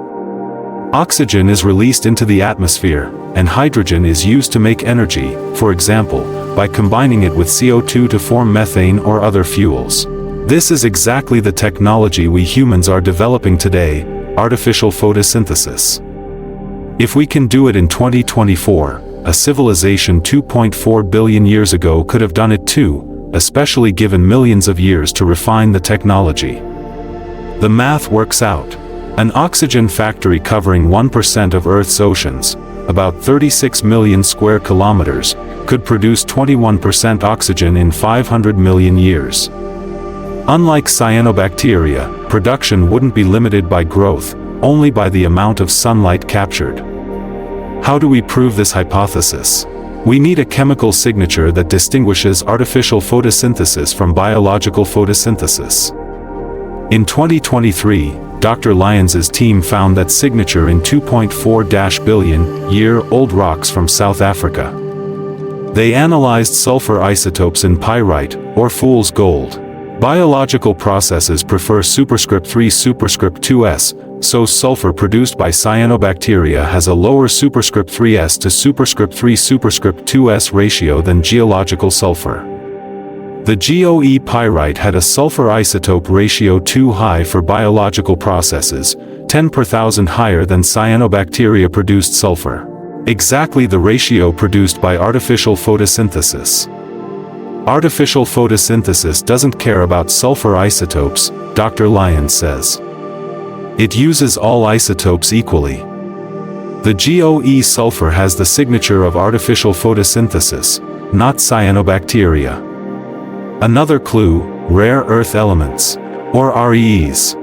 Oxygen is released into the atmosphere, and hydrogen is used to make energy, for example, by combining it with CO2 to form methane or other fuels. This is exactly the technology we humans are developing today, artificial photosynthesis. If we can do it in 2024, a civilization 2.4 billion years ago could have done it too, especially given millions of years to refine the technology. The math works out. An oxygen factory covering 1% of Earth's oceans, about 36 million square kilometers, could produce 21% oxygen in 500 million years. Unlike cyanobacteria, production wouldn't be limited by growth, only by the amount of sunlight captured. How do we prove this hypothesis? We need a chemical signature that distinguishes artificial photosynthesis from biological photosynthesis. In 2023, Dr. Lyons's team found that signature in 2.4 billion-year-old rocks from South Africa. They analyzed sulfur isotopes in pyrite, or fool's gold. Biological processes prefer superscript 3 superscript 2s, so sulfur produced by cyanobacteria has a lower superscript 3s to superscript 3 superscript 2s ratio than geological sulfur. The GOE pyrite had a sulfur isotope ratio too high for biological processes, 10 per thousand higher than cyanobacteria-produced sulfur. Exactly the ratio produced by artificial photosynthesis. Artificial photosynthesis doesn't care about sulfur isotopes, Dr. Lyons says. It uses all isotopes equally. The GOE sulfur has the signature of artificial photosynthesis, not cyanobacteria. Another clue, rare earth elements, or REEs.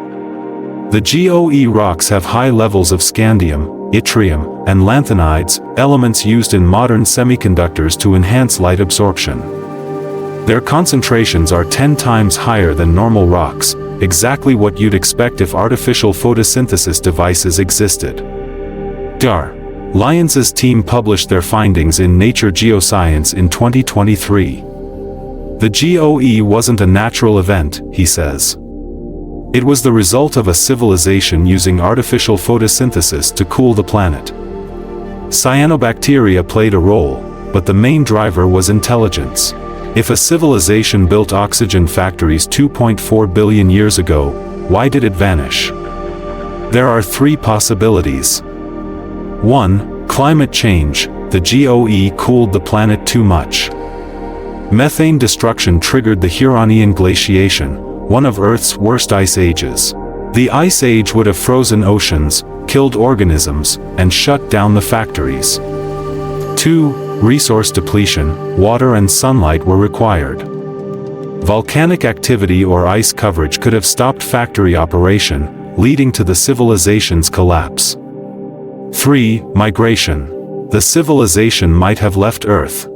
The GOE rocks have high levels of scandium, yttrium, and lanthanides, elements used in modern semiconductors to enhance light absorption. Their concentrations are 10 times higher than normal rocks, exactly what you'd expect if artificial photosynthesis devices existed. Dr. Lyons's team published their findings in Nature Geoscience in 2023. The GOE wasn't a natural event, he says. It was the result of a civilization using artificial photosynthesis to cool the planet. Cyanobacteria played a role, but the main driver was intelligence. If a civilization built oxygen factories 2.4 billion years ago, why did it vanish? There are three possibilities. 1. Climate change. The GOE cooled the planet too much. Methane destruction triggered the Huronian glaciation, one of Earth's worst ice ages. The ice age would have frozen oceans, killed organisms, and shut down the factories. 2. Resource depletion. Water and sunlight were required. Volcanic activity or ice coverage could have stopped factory operation, leading to the civilization's collapse. 3. Migration. The civilization might have left Earth.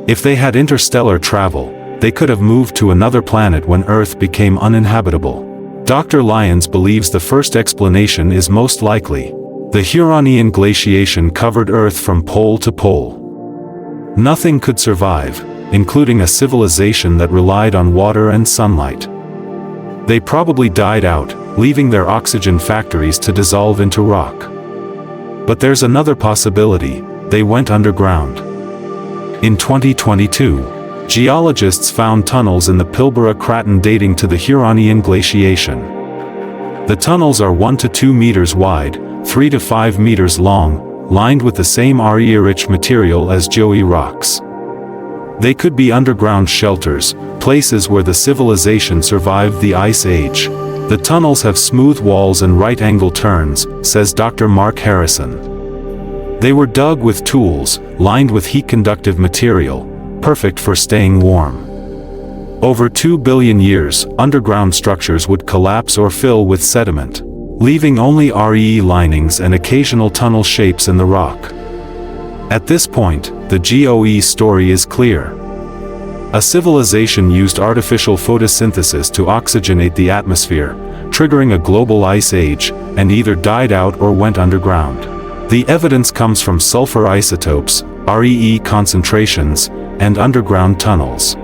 If they had interstellar travel, they could have moved to another planet when Earth became uninhabitable. Dr. Lyons believes the first explanation is most likely. The Huronian glaciation covered Earth from pole to pole. Nothing could survive, including a civilization that relied on water and sunlight. They probably died out, leaving their oxygen factories to dissolve into rock. But there's another possibility: they went underground. In 2022, geologists found tunnels in the Pilbara Craton dating to the Huronian glaciation. The tunnels are 1 to 2 meters wide, 3 to 5 meters long, lined with the same RE-rich material as GOE rocks. They could be underground shelters, places where the civilization survived the Ice Age. The tunnels have smooth walls and right-angle turns, says Dr. Mark Harrison. They were dug with tools, lined with heat-conductive material, perfect for staying warm. Over 2 billion years, underground structures would collapse or fill with sediment, leaving only RE linings and occasional tunnel shapes in the rock. At this point, the GOE story is clear. A civilization used artificial photosynthesis to oxygenate the atmosphere, triggering a global ice age, and either died out or went underground. The evidence comes from sulfur isotopes, REE concentrations, and underground tunnels.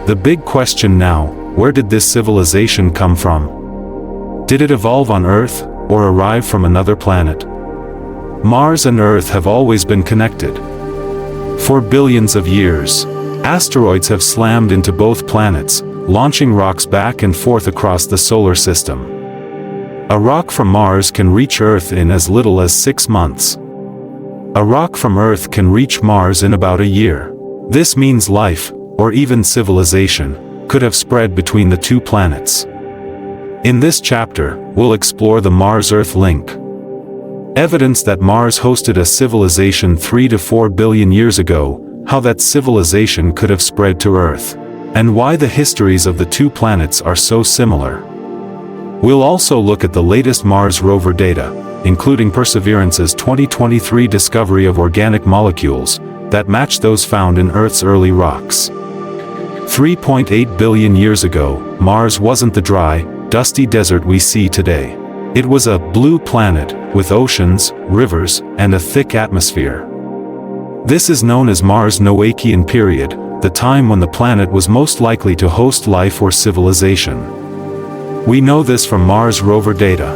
The big question now: where did this civilization come from? Did it evolve on Earth, or arrive from another planet? Mars and Earth have always been connected. For billions of years, asteroids have slammed into both planets, launching rocks back and forth across the solar system. A rock from Mars can reach Earth in as little as 6 months. A rock from Earth can reach Mars in about a year. This means life, or even civilization, could have spread between the two planets. In this chapter, we'll explore the Mars-Earth link. Evidence that Mars hosted a civilization 3 to 4 billion years ago, how that civilization could have spread to Earth, and why the histories of the two planets are so similar. We'll also look at the latest Mars rover data, including Perseverance's 2023 discovery of organic molecules that match those found in Earth's early rocks. 3.8 billion years ago, Mars wasn't the dry, dusty desert we see today. It was a blue planet, with oceans, rivers, and a thick atmosphere. This is known as Mars' Noachian period, the time when the planet was most likely to host life or civilization. We know this from Mars rover data.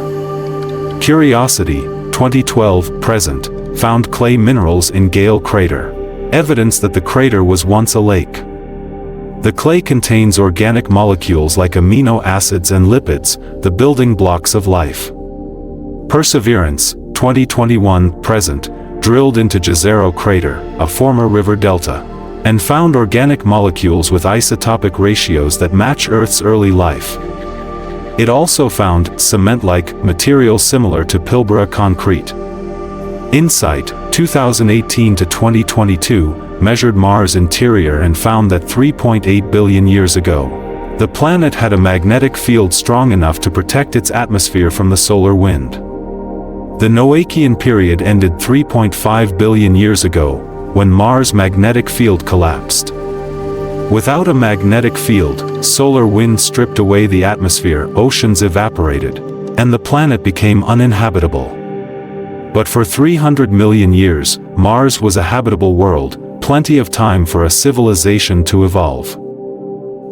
Curiosity, 2012, present, found clay minerals in Gale crater. Evidence that the crater was once a lake. The clay contains organic molecules like amino acids and lipids, the building blocks of life. Perseverance, 2021, present, drilled into Jezero crater, a former river delta, and found organic molecules with isotopic ratios that match Earth's early life. It also found cement-like material similar to Pilbara concrete. InSight, 2018 to 2022, measured Mars' interior and found that 3.8 billion years ago, the planet had a magnetic field strong enough to protect its atmosphere from the solar wind. The Noachian period ended 3.5 billion years ago, when Mars' magnetic field collapsed. Without a magnetic field, solar wind stripped away the atmosphere, oceans evaporated, and the planet became uninhabitable. But for 300 million years, Mars was a habitable world, plenty of time for a civilization to evolve.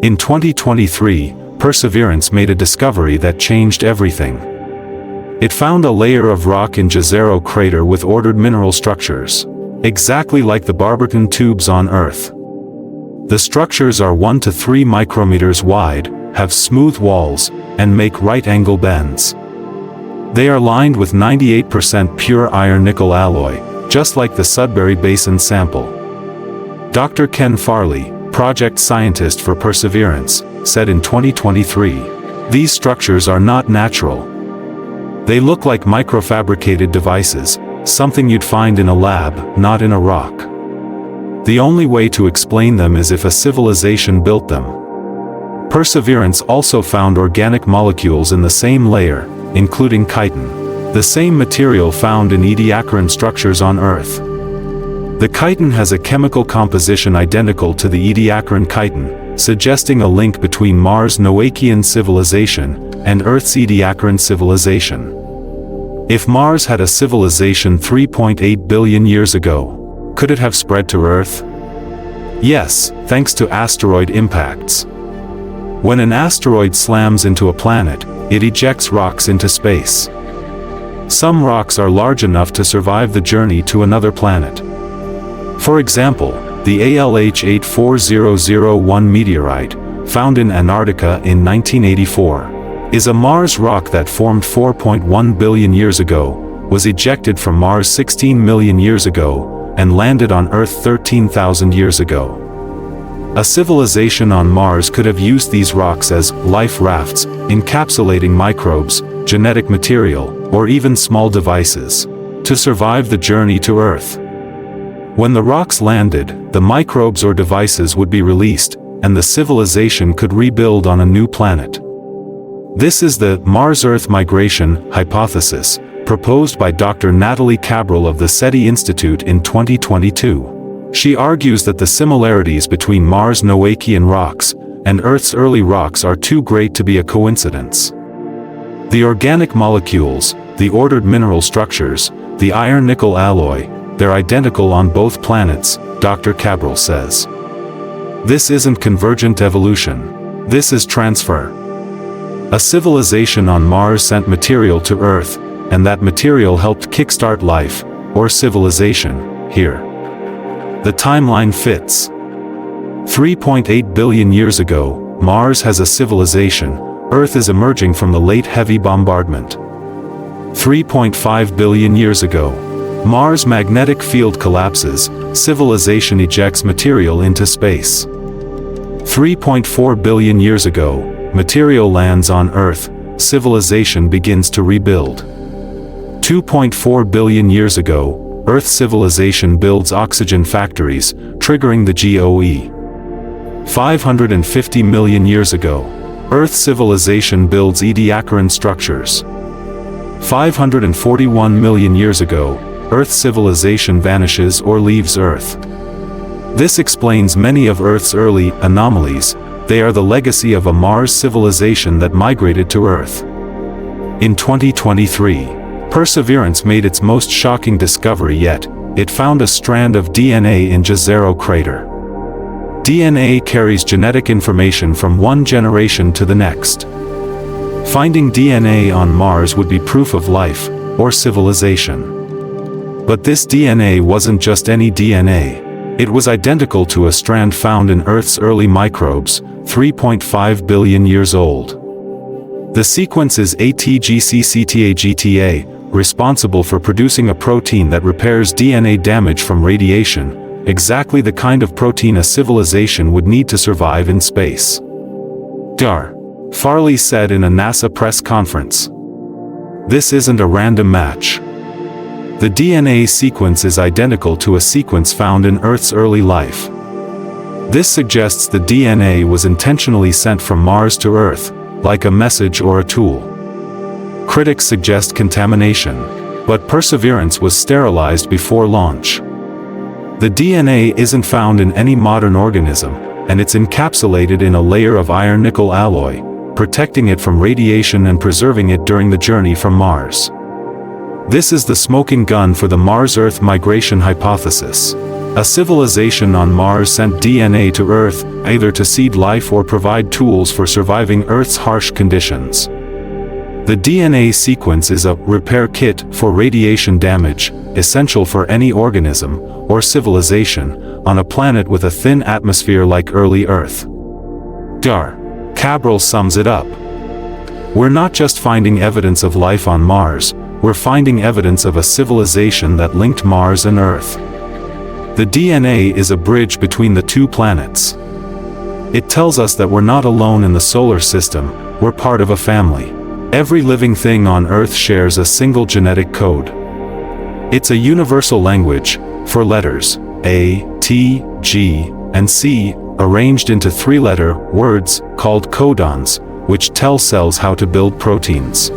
In 2023, Perseverance made a discovery that changed everything. It found a layer of rock in Jezero crater with ordered mineral structures, exactly like the Barberton tubes on Earth. The structures are 1 to 3 micrometers wide, have smooth walls, and make right-angle bends. They are lined with 98% pure iron-nickel alloy, just like the Sudbury Basin sample. Dr. Ken Farley, project scientist for Perseverance, said in 2023, "These structures are not natural. They look like microfabricated devices, something you'd find in a lab, not in a rock. The only way to explain them is if a civilization built them." Perseverance also found organic molecules in the same layer, including chitin, the same material found in Ediacaran structures on Earth. The chitin has a chemical composition identical to the Ediacaran chitin, suggesting a link between Mars' Noachian civilization and Earth's Ediacaran civilization. If Mars had a civilization 3.8 billion years ago, could it have spread to Earth? Yes, thanks to asteroid impacts. When an asteroid slams into a planet, it ejects rocks into space. Some rocks are large enough to survive the journey to another planet. For example, the ALH 84001 meteorite, found in Antarctica in 1984, is a Mars rock that formed 4.1 billion years ago, was ejected from Mars 16 million years ago, and landed on Earth 13,000 years ago. A civilization on Mars could have used these rocks as life rafts, encapsulating microbes, genetic material, or even small devices, to survive the journey to Earth. When the rocks landed, the microbes or devices would be released, and the civilization could rebuild on a new planet. This is the Mars-Earth migration hypothesis, proposed by Dr. Natalie Cabral of the SETI Institute in 2022. She argues that the similarities between Mars' Noachian rocks and Earth's early rocks are too great to be a coincidence. The organic molecules, the ordered mineral structures, the iron-nickel alloy, they're identical on both planets, Dr. Cabral says. This isn't convergent evolution. This is transfer. A civilization on Mars sent material to Earth, and that material helped kickstart life, or civilization, here. The timeline fits. 3.8 billion years ago, Mars has a civilization, Earth is emerging from the late heavy bombardment. 3.5 billion years ago, Mars' magnetic field collapses, civilization ejects material into space. 3.4 billion years ago, material lands on Earth, civilization begins to rebuild. 2.4 billion years ago, Earth civilization builds oxygen factories, triggering the GOE. 550 million years ago, Earth civilization builds Ediacaran structures. 541 million years ago, Earth civilization vanishes or leaves Earth. This explains many of Earth's early anomalies. They are the legacy of a Mars civilization that migrated to Earth. In 2023, Perseverance made its most shocking discovery yet. It found a strand of DNA in Jezero crater. DNA carries genetic information from one generation to the next. Finding DNA on Mars would be proof of life, or civilization. But this DNA wasn't just any DNA. It was identical to a strand found in Earth's early microbes, 3.5 billion years old. The sequence is ATGCCTAGTA, responsible for producing a protein that repairs DNA damage from radiation, exactly the kind of protein a civilization would need to survive in space. Dar. Farley said in a NASA press conference. This isn't a random match. The DNA sequence is identical to a sequence found in Earth's early life. This suggests the DNA was intentionally sent from Mars to Earth, like a message or a tool. Critics suggest contamination, but Perseverance was sterilized before launch. The DNA isn't found in any modern organism, and it's encapsulated in a layer of iron-nickel alloy, protecting it from radiation and preserving it during the journey from Mars. This is the smoking gun for the Mars-Earth migration hypothesis. A civilization on Mars sent DNA to Earth, either to seed life or provide tools for surviving Earth's harsh conditions. The DNA sequence is a repair kit for radiation damage, essential for any organism, or civilization, on a planet with a thin atmosphere like early Earth. Dar. Cabral sums it up. We're not just finding evidence of life on Mars, we're finding evidence of a civilization that linked Mars and Earth. The DNA is a bridge between the two planets. It tells us that we're not alone in the solar system, we're part of a family. Every living thing on Earth shares a single genetic code. It's a universal language, for letters A, T, G, and C, arranged into three-letter words called codons, which tell cells how to build proteins.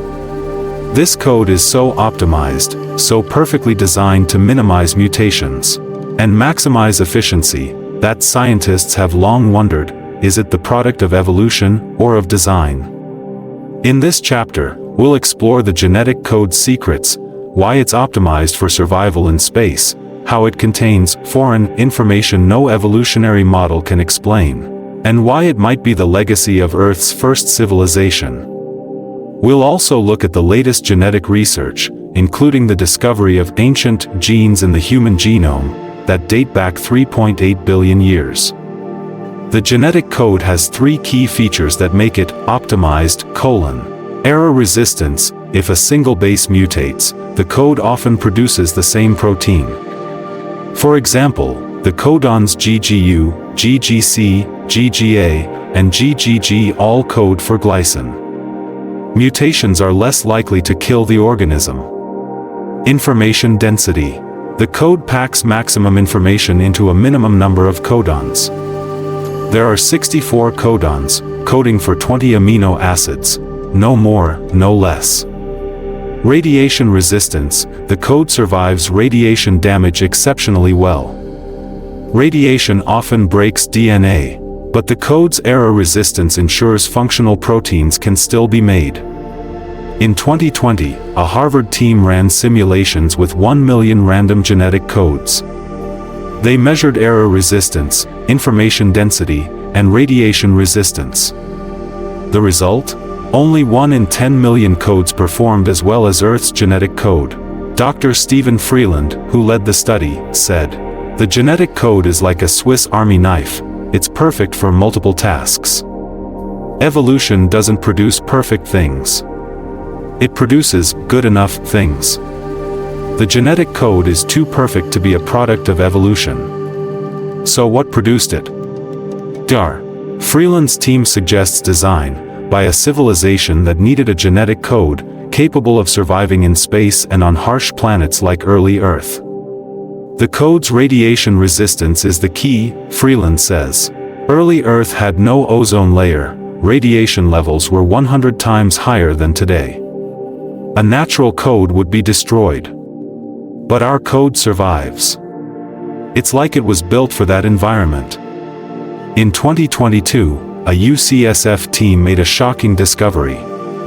This code is so optimized, so perfectly designed to minimize mutations and maximize efficiency, that scientists have long wondered, is it the product of evolution or of design? In this chapter, we'll explore the genetic code's secrets, why it's optimized for survival in space, how it contains foreign information no evolutionary model can explain, and why it might be the legacy of Earth's first civilization. We'll also look at the latest genetic research, including the discovery of ancient genes in the human genome that date back 3.8 billion years. The genetic code has three key features that make it optimized: error resistance. If a single base mutates, the code often produces the same protein. For example, the codons GGU, GGC, GGA, and GGG all code for glycine. Mutations are less likely to kill the organism. Information density. The code packs maximum information into a minimum number of codons. There are 64 codons, coding for 20 amino acids, no more, no less. Radiation resistance. The code survives radiation damage exceptionally well. Radiation often breaks DNA, but the code's error resistance ensures functional proteins can still be made. In 2020, a Harvard team ran simulations with 1 million random genetic codes. They measured error resistance, information density, and radiation resistance. The result? Only 1 in 10 million codes performed as well as Earth's genetic code. Dr. Stephen Freeland, who led the study, said, "The genetic code is like a Swiss Army knife. It's perfect for multiple tasks." Evolution doesn't produce perfect things. It produces good enough things. The genetic code is too perfect to be a product of evolution. So what produced it? Dar. Freeland's team suggests design by a civilization that needed a genetic code capable of surviving in space and on harsh planets like early Earth. The code's radiation resistance is the key, Freeland says. Early Earth had no ozone layer, radiation levels were 100 times higher than today. A natural code would be destroyed. But our code survives. It's like it was built for that environment. In 2022, a UCSF team made a shocking discovery.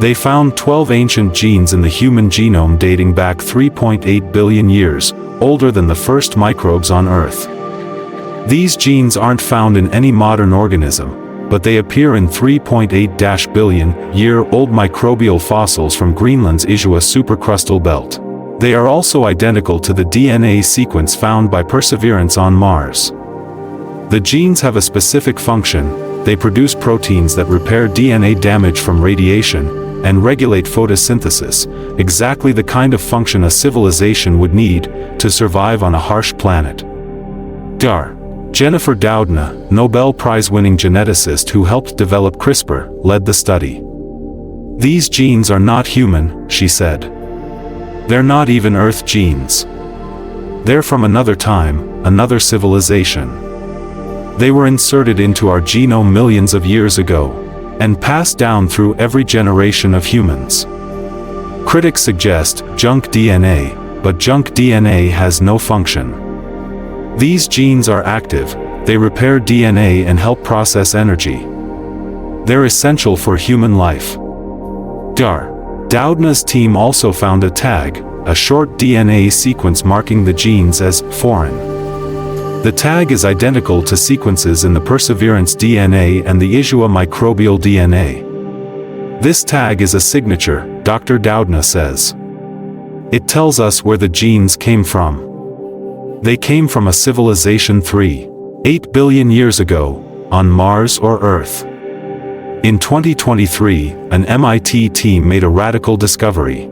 They found 12 ancient genes in the human genome dating back 3.8 billion years, older than the first microbes on Earth. These genes aren't found in any modern organism, but they appear in 3.8 billion-year-old microbial fossils from Greenland's Isua supercrustal belt. They are also identical to the DNA sequence found by Perseverance on Mars. The genes have a specific function. They produce proteins that repair DNA damage from radiation and regulate photosynthesis, exactly the kind of function a civilization would need to survive on a harsh planet. Dr. Jennifer Doudna, Nobel Prize-winning geneticist who helped develop CRISPR, led the study. "These genes are not human," she said. "They're not even Earth genes. They're from another time, another civilization. They were inserted into our genome millions of years ago and passed down through every generation of humans." Critics suggest junk DNA, but junk DNA has no function. These genes are active. They repair DNA and help process energy. They're essential for human life. Dr. Doudna's team also found a tag, a short DNA sequence marking the genes as foreign. The tag is identical to sequences in the Perseverance DNA and the Isua microbial DNA. This tag is a signature, Dr. Doudna says. It tells us where the genes came from. They came from a civilization 3.8 billion years ago, on Mars or Earth. In 2023, an MIT team made a radical discovery.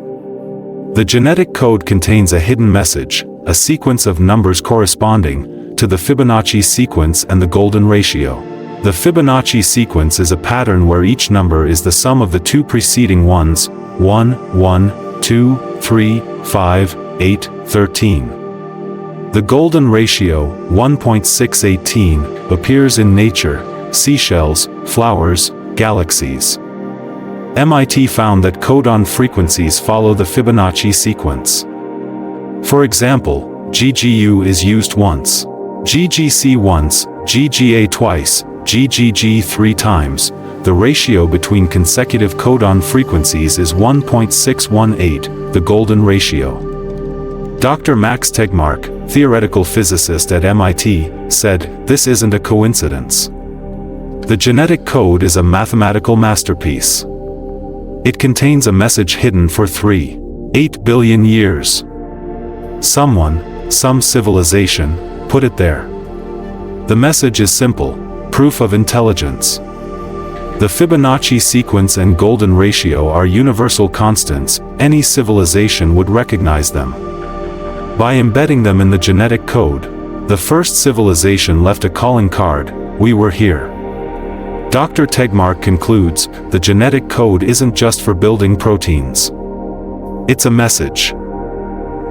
The genetic code contains a hidden message, a sequence of numbers corresponding to the Fibonacci sequence and the golden ratio. The Fibonacci sequence is a pattern where each number is the sum of the two preceding ones, 1, 1, 2, 3, 5, 8, 13. The golden ratio, 1.618, appears in nature, seashells, flowers, galaxies. MIT found that codon frequencies follow the Fibonacci sequence. For example, GGU is used once, GGC once, GGA twice, GGG 3 times. The ratio between consecutive codon frequencies is 1.618, the golden ratio. Dr. Max Tegmark, theoretical physicist at MIT, said, "This isn't a coincidence. The genetic code is a mathematical masterpiece. It contains a message hidden for 3.8 billion years. Someone, some civilization, put it there. The message is simple, proof of intelligence. The Fibonacci sequence and golden ratio are universal constants. Any civilization would recognize them. By embedding them in the genetic code, the first civilization left a calling card, we were here." Dr. Tegmark concludes, the genetic code isn't just for building proteins. It's a message.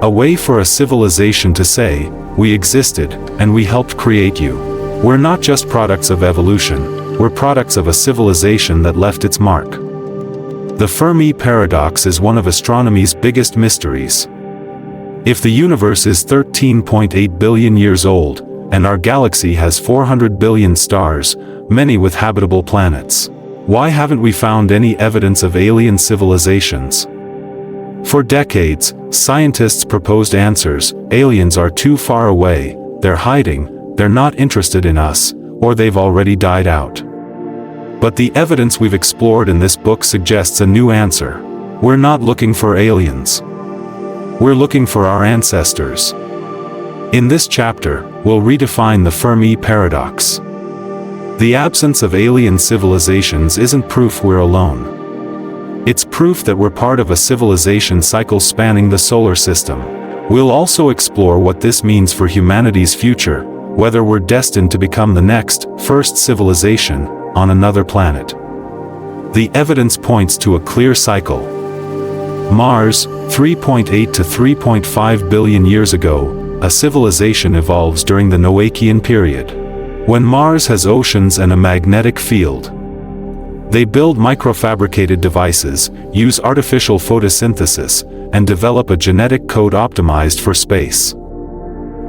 A way for a civilization to say, we existed, and we helped create you. We're not just products of evolution, we're products of a civilization that left its mark. The Fermi paradox is one of astronomy's biggest mysteries. If the universe is 13.8 billion years old, and our galaxy has 400 billion stars, many with habitable planets, why haven't we found any evidence of alien civilizations? For decades, scientists proposed answers: aliens are too far away, they're hiding, they're not interested in us, or they've already died out. But the evidence we've explored in this book suggests a new answer. We're not looking for aliens. We're looking for our ancestors. In this chapter, we'll redefine the Fermi paradox. The absence of alien civilizations isn't proof we're alone. It's proof that we're part of a civilization cycle spanning the solar system. We'll also explore what this means for humanity's future, whether we're destined to become the next, first civilization on another planet. The evidence points to a clear cycle. Mars, 3.8 to 3.5 billion years ago, a civilization evolves during the Noachian period. When Mars has oceans and a magnetic field, they build microfabricated devices, use artificial photosynthesis, and develop a genetic code optimized for space.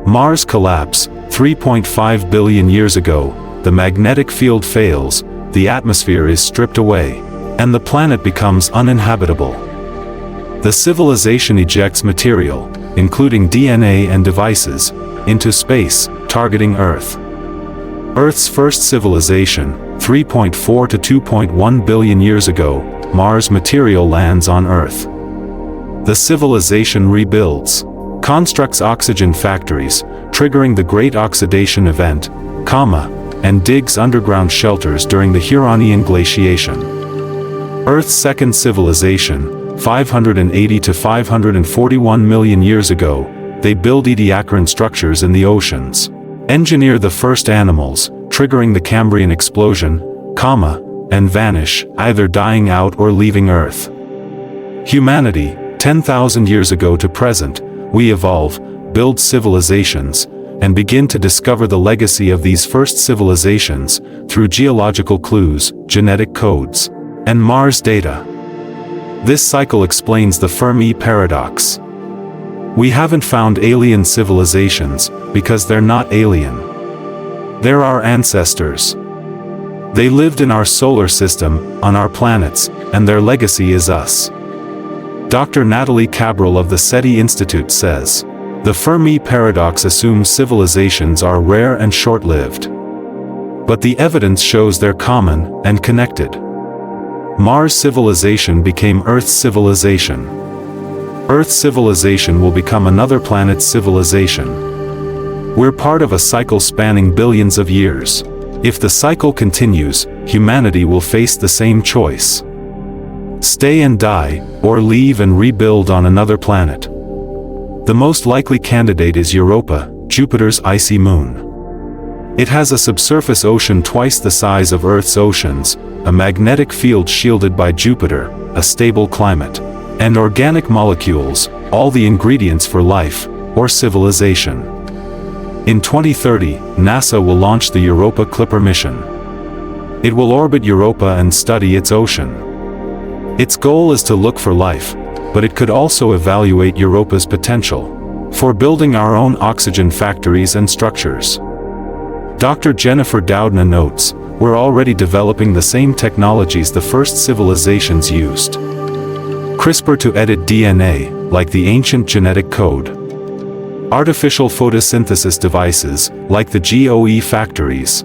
Mars collapse, 3.5 billion years ago, the magnetic field fails, the atmosphere is stripped away, and the planet becomes uninhabitable. The civilization ejects material, including DNA and devices, into space, targeting Earth. Earth's first civilization, 3.4 to 2.1 billion years ago, Mars material lands on Earth. The civilization rebuilds, constructs oxygen factories, triggering the Great Oxidation Event, and digs underground shelters during the Huronian glaciation. Earth's second civilization, 580 to 541 million years ago, they build ediacaran structures in the oceans, engineer the first animals, triggering the Cambrian explosion, and vanish, either dying out or leaving Earth. Humanity, 10,000 years ago to present, we evolve, build civilizations, and begin to discover the legacy of these first civilizations through geological clues, genetic codes, and Mars data. This cycle explains the Fermi paradox. We haven't found alien civilizations because they're not alien. They're our ancestors. They lived in our solar system, on our planets, and their legacy is us. Dr. Natalie Cabral of the SETI Institute says, the Fermi paradox assumes civilizations are rare and short-lived. But the evidence shows they're common and connected. Mars civilization became Earth's civilization. Earth's civilization will become another planet's civilization. We're part of a cycle spanning billions of years. If the cycle continues, humanity will face the same choice. Stay and die, or leave and rebuild on another planet. The most likely candidate is Europa, Jupiter's icy moon. It has a subsurface ocean twice the size of Earth's oceans, a magnetic field shielded by Jupiter, a stable climate, and organic molecules, all the ingredients for life, or civilization. In 2030, NASA will launch the Europa Clipper mission. It will orbit Europa and study its ocean. Its goal is to look for life, but it could also evaluate Europa's potential for building our own oxygen factories and structures. Dr. Jennifer Doudna notes, we're already developing the same technologies the first civilizations used. CRISPR to edit DNA, like the ancient genetic code. Artificial photosynthesis devices, like the GOE factories.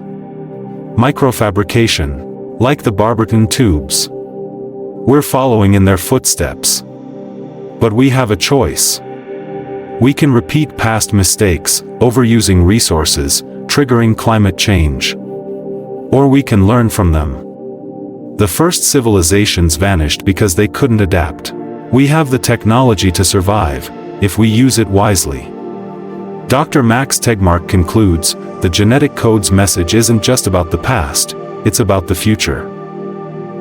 Microfabrication, like the Barberton tubes. We're following in their footsteps. But we have a choice. We can repeat past mistakes, overusing resources, triggering climate change. Or we can learn from them. The first civilizations vanished because they couldn't adapt. We have the technology to survive, if we use it wisely. Dr. Max Tegmark concludes, the genetic code's message isn't just about the past, it's about the future.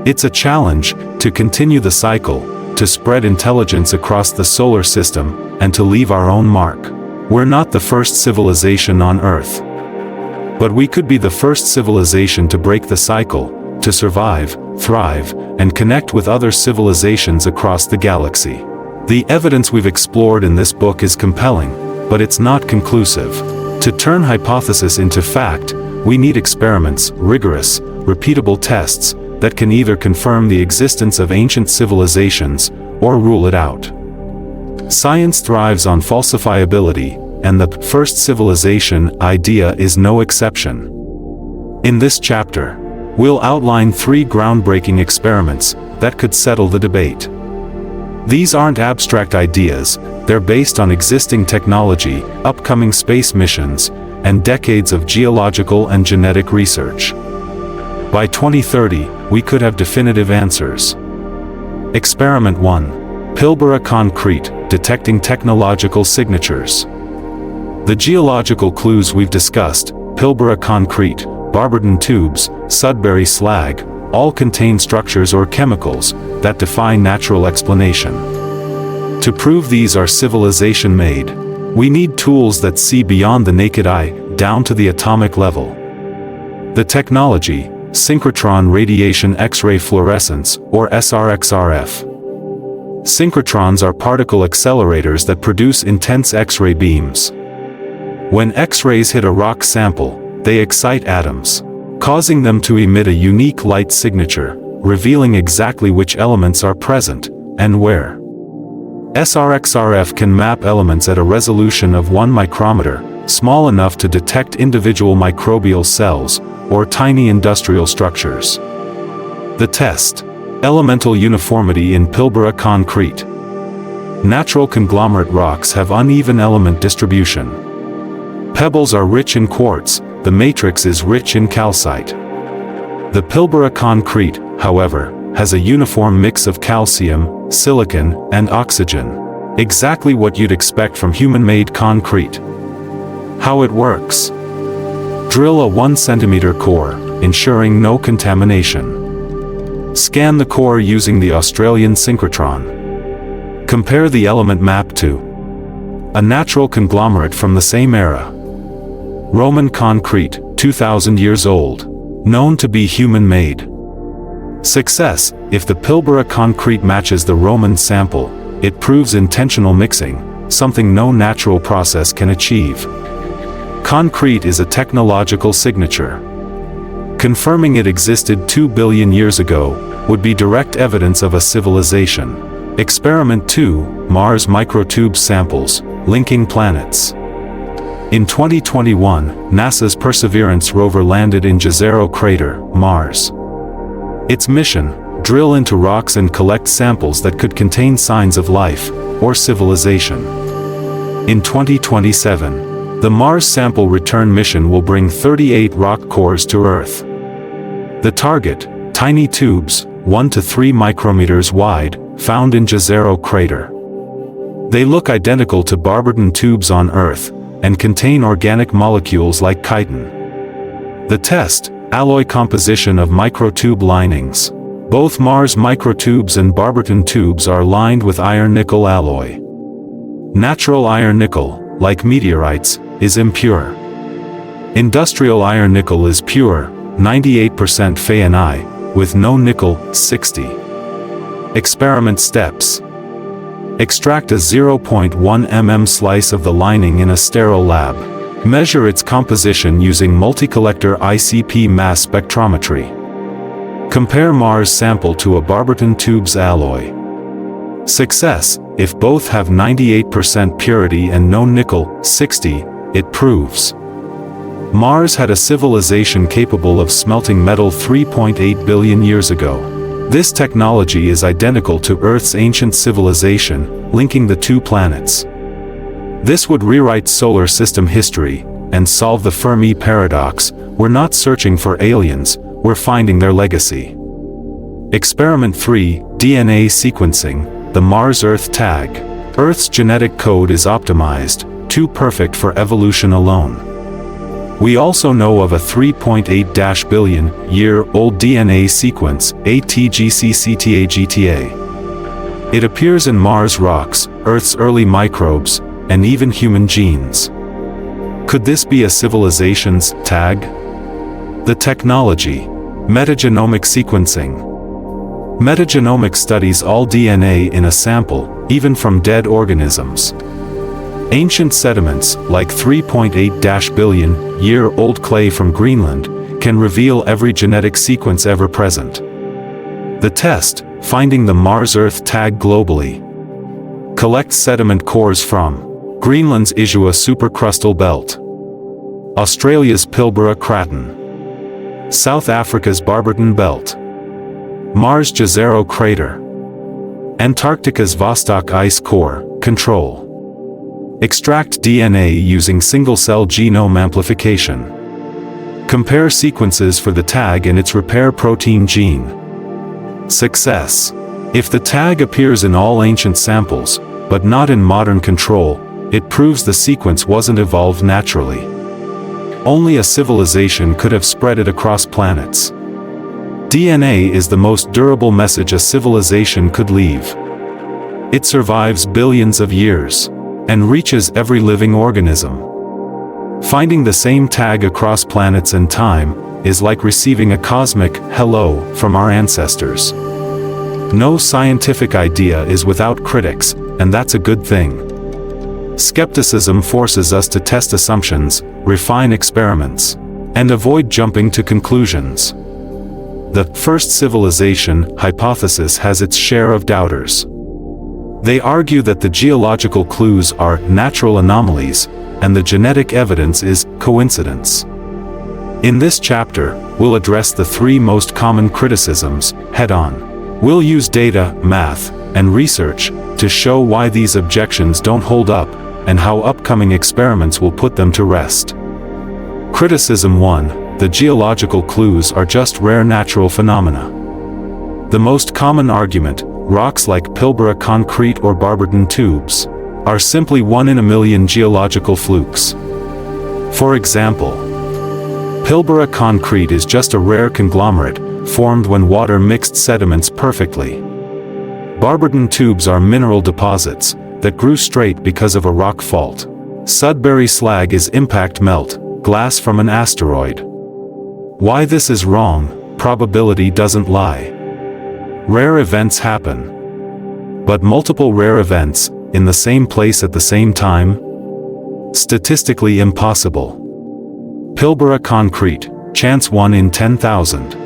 It's a challenge to continue the cycle, to spread intelligence across the solar system, and to leave our own mark. We're not the first civilization on Earth. But we could be the first civilization to break the cycle, to survive, thrive, and connect with other civilizations across the galaxy. The evidence we've explored in this book is compelling, but it's not conclusive. To turn hypothesis into fact, we need experiments, rigorous, repeatable tests, that can either confirm the existence of ancient civilizations, or rule it out. Science thrives on falsifiability, and the first civilization idea is no exception. In this chapter, we'll outline 3 groundbreaking experiments that could settle the debate. These aren't abstract ideas, they're based on existing technology, upcoming space missions, and decades of geological and genetic research. By 2030, we could have definitive answers. Experiment 1. Pilbara concrete, detecting technological signatures. The geological clues we've discussed, Pilbara concrete, Barberton tubes, Sudbury slag, all contain structures or chemicals that defy natural explanation. To prove these are civilization-made, we need tools that see beyond the naked eye, down to the atomic level. The technology, synchrotron radiation X-ray fluorescence, or SRXRF. Synchrotrons are particle accelerators that produce intense X-ray beams. When X-rays hit a rock sample, they excite atoms, causing them to emit a unique light signature, revealing exactly which elements are present, and where. SRXRF can map elements at a resolution of 1 micrometer, small enough to detect individual microbial cells, or tiny industrial structures. The test. Elemental uniformity in Pilbara concrete. Natural conglomerate rocks have uneven element distribution. Pebbles are rich in quartz, the matrix is rich in calcite. The Pilbara concrete, however, has a uniform mix of calcium, silicon, and oxygen. Exactly what you'd expect from human-made concrete. How it works. Drill a 1 centimeter core, ensuring no contamination. Scan the core using the Australian synchrotron. Compare the element map to a natural conglomerate from the same era. Roman concrete, 2,000 years old, known to be human-made. Success. If the Pilbara concrete matches the Roman sample, it proves intentional mixing, something no natural process can achieve. Concrete is a technological signature. Confirming it existed 2 billion years ago would be direct evidence of a civilization. Experiment 2, Mars microtube samples, linking planets. In 2021, NASA's Perseverance rover landed in Jezero crater, Mars. Its mission: drill into rocks and collect samples that could contain signs of life, or civilization. In 2027, the Mars sample return mission will bring 38 rock cores to Earth. The target: tiny tubes, 1 to 3 micrometers wide, found in Jezero crater. They look identical to Barberton tubes on Earth, and contain organic molecules like chitin. The test: alloy composition of microtube linings. Both Mars microtubes and Barberton tubes are lined with iron-nickel alloy. Natural iron-nickel, like meteorites, is impure. Industrial iron-nickel is pure, 98% Fe&I, with no nickel, 60. Experiment steps. Extract a 0.1 mm slice of the lining in a sterile lab. Measure its composition using multi-collector ICP mass spectrometry. Compare Mars sample to a Barberton tube's alloy. Success: if both have 98% purity and no nickel, 60, it proves Mars had a civilization capable of smelting metal 3.8 billion years ago. This technology is identical to Earth's ancient civilization, linking the two planets. This would rewrite solar system history, and solve the Fermi paradox: we're not searching for aliens, we're finding their legacy. Experiment 3, DNA sequencing, the Mars-Earth tag. Earth's genetic code is optimized, too perfect for evolution alone. We also know of a 3.8 billion year old DNA sequence, ATGCCTAGTA. It appears in Mars rocks, Earth's early microbes, and even human genes. Could this be a civilization's tag? The technology: metagenomic sequencing. Metagenomics studies all DNA in a sample, even from dead organisms. Ancient sediments, like 3.8 billion year old clay from Greenland, can reveal every genetic sequence ever present. The test: finding the Mars-Earth tag globally. Collect sediment cores from Greenland's Isua supercrustal belt, Australia's Pilbara craton, South Africa's Barberton belt, Mars' Jezero crater, Antarctica's Vostok ice core. Control. Extract DNA using single-cell genome amplification. Compare sequences for the tag and its repair protein gene. Success: if the tag appears in all ancient samples, but not in modern control, it proves the sequence wasn't evolved naturally. Only a civilization could have spread it across planets. DNA is the most durable message a civilization could leave. It survives billions of years, and reaches every living organism. Finding the same tag across planets and time is like receiving a cosmic hello from our ancestors. No scientific idea is without critics, and that's a good thing. Skepticism forces us to test assumptions, refine experiments, and avoid jumping to conclusions. The first civilization hypothesis has its share of doubters. They argue that the geological clues are natural anomalies, and the genetic evidence is coincidence. In this chapter, we'll address the three most common criticisms head-on. We'll use data, math, and research to show why these objections don't hold up, and how upcoming experiments will put them to rest. Criticism 1. The geological clues are just rare natural phenomena. The most common argument, rocks like Pilbara concrete or Barberton tubes, are simply 1 in a million geological flukes. For example, Pilbara concrete is just a rare conglomerate, formed when water mixed sediments perfectly. Barberton tubes are mineral deposits that grew straight because of a rock fault. Sudbury slag is impact melt, glass from an asteroid. Why this is wrong, probability doesn't lie. Rare events happen. But multiple rare events, in the same place at the same time? Statistically impossible. Pilbara concrete, chance 1 in 10,000.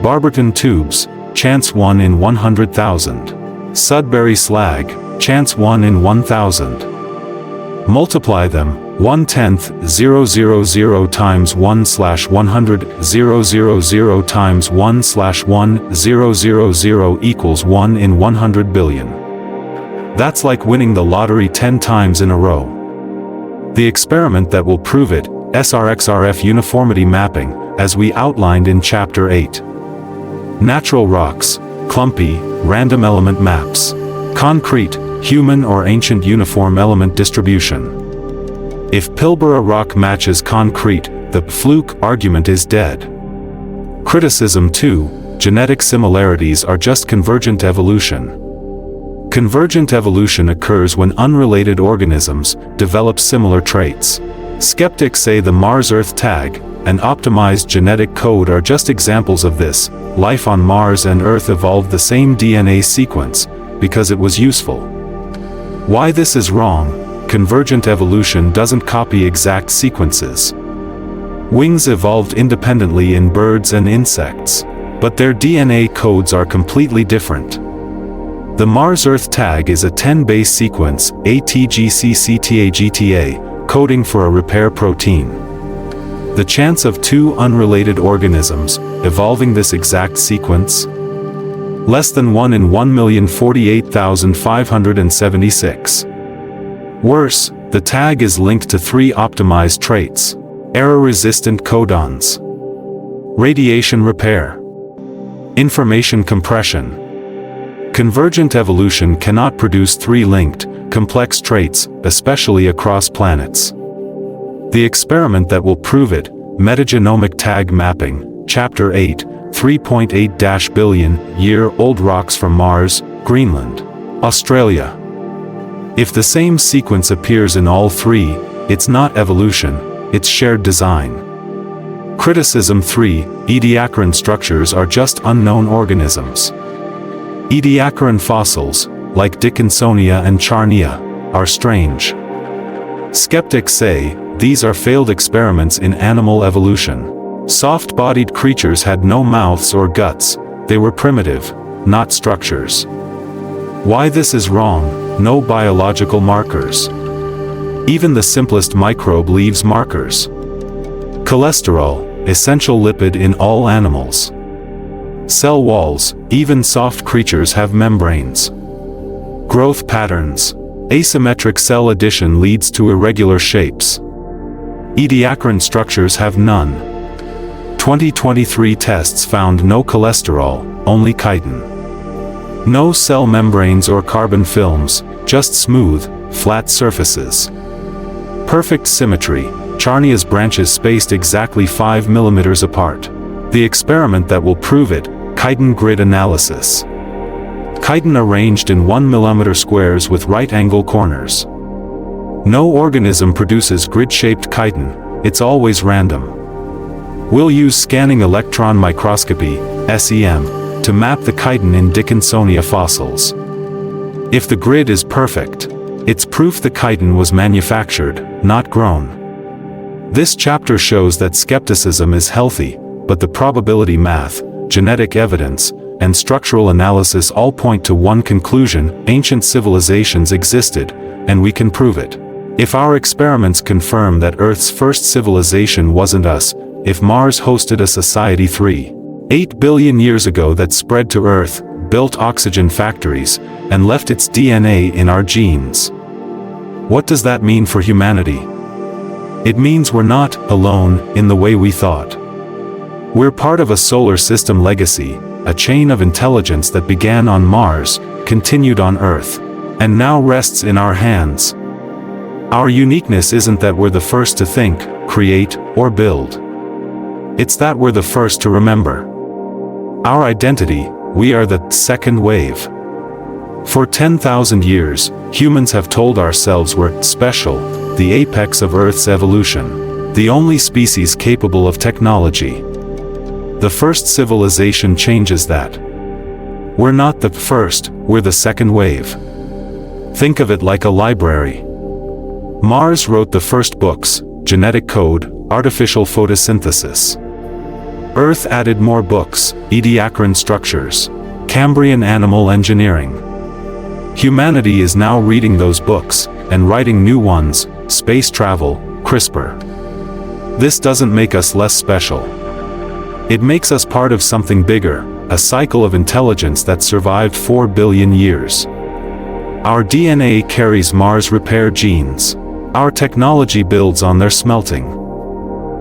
Barberton tubes, chance 1 in 100,000. Sudbury slag, chance 1 in 1,000. Multiply them, 1/10,000 times 1/100,000 times 1/1000 equals 1 in 100 billion. That's like winning the lottery 10 times in a row. The experiment that will prove it, SRXRF uniformity mapping, as we outlined in Chapter 8. Natural rocks, clumpy, random element maps. Concrete, human or ancient uniform element distribution. If Pilbara rock matches concrete, the fluke argument is dead. Criticism 2. Genetic similarities are just convergent evolution. Convergent evolution occurs when unrelated organisms develop similar traits. Skeptics say the Mars-Earth tag and optimized genetic code are just examples of this. Life on Mars and Earth evolved the same DNA sequence because it was useful. Why this is wrong? Convergent evolution doesn't copy exact sequences. Wings evolved independently in birds and insects, but their DNA codes are completely different. The Mars-Earth tag is a 10-base sequence, ATGCCTAGTA, coding for a repair protein. The chance of 2 unrelated organisms evolving this exact sequence? Less than 1 in 1,048,576. Worse, the tag is linked to 3 optimized traits. Error-resistant codons. Radiation repair. Information compression. Convergent evolution cannot produce 3 linked, complex traits, especially across planets. The experiment that will prove it, metagenomic tag mapping, Chapter 8, 3.8 billion-year-old rocks from Mars, Greenland, Australia. If the same sequence appears in all 3, it's not evolution, it's shared design. Criticism 3. Ediacaran structures are just unknown organisms. Ediacaran fossils, like Dickinsonia and Charnia, are strange. Skeptics say, these are failed experiments in animal evolution. Soft-bodied creatures had no mouths or guts, they were primitive, not structures. Why this is wrong? No biological markers. Even the simplest microbe leaves markers. Cholesterol, essential lipid in all animals. Cell walls, even soft creatures have membranes. Growth patterns. Asymmetric cell addition leads to irregular shapes. Ediacaran structures have none. 2023 tests found no cholesterol, only chitin. No cell membranes or carbon films, just smooth, flat surfaces. Perfect symmetry, Charnia's branches spaced exactly 5 mm apart. The experiment that will prove it, chitin grid analysis. Chitin arranged in 1 mm squares with right-angle corners. No organism produces grid-shaped chitin, it's always random. We'll use scanning electron microscopy, SEM, to map the chitin in Dickinsonia fossils. If the grid is perfect, it's proof the chitin was manufactured, not grown. This chapter shows that skepticism is healthy, but the probability math, genetic evidence, and structural analysis all point to one conclusion: ancient civilizations existed, and we can prove it. If our experiments confirm that Earth's first civilization wasn't us, if Mars hosted a society 3.8 billion years ago that spread to Earth, built oxygen factories, and left its DNA in our genes, what does that mean for humanity? It means we're not alone in the way we thought. We're part of a solar system legacy, a chain of intelligence that began on Mars, continued on Earth, and now rests in our hands. Our uniqueness isn't that we're the first to think, create, or build. It's that we're the first to remember. Our identity: we are the second wave. For 10,000 years, humans have told ourselves we're special, the apex of Earth's evolution, the only species capable of technology. The first civilization changes that. We're not the first, we're the second wave. Think of it like a library. Mars wrote the first books: genetic code, artificial photosynthesis. Earth added more books: Ediacaran structures, Cambrian animal engineering. Humanity is now reading those books, and writing new ones: space travel, CRISPR. This doesn't make us less special. It makes us part of something bigger, a cycle of intelligence that survived 4 billion years. Our DNA carries Mars repair genes. Our technology builds on their smelting.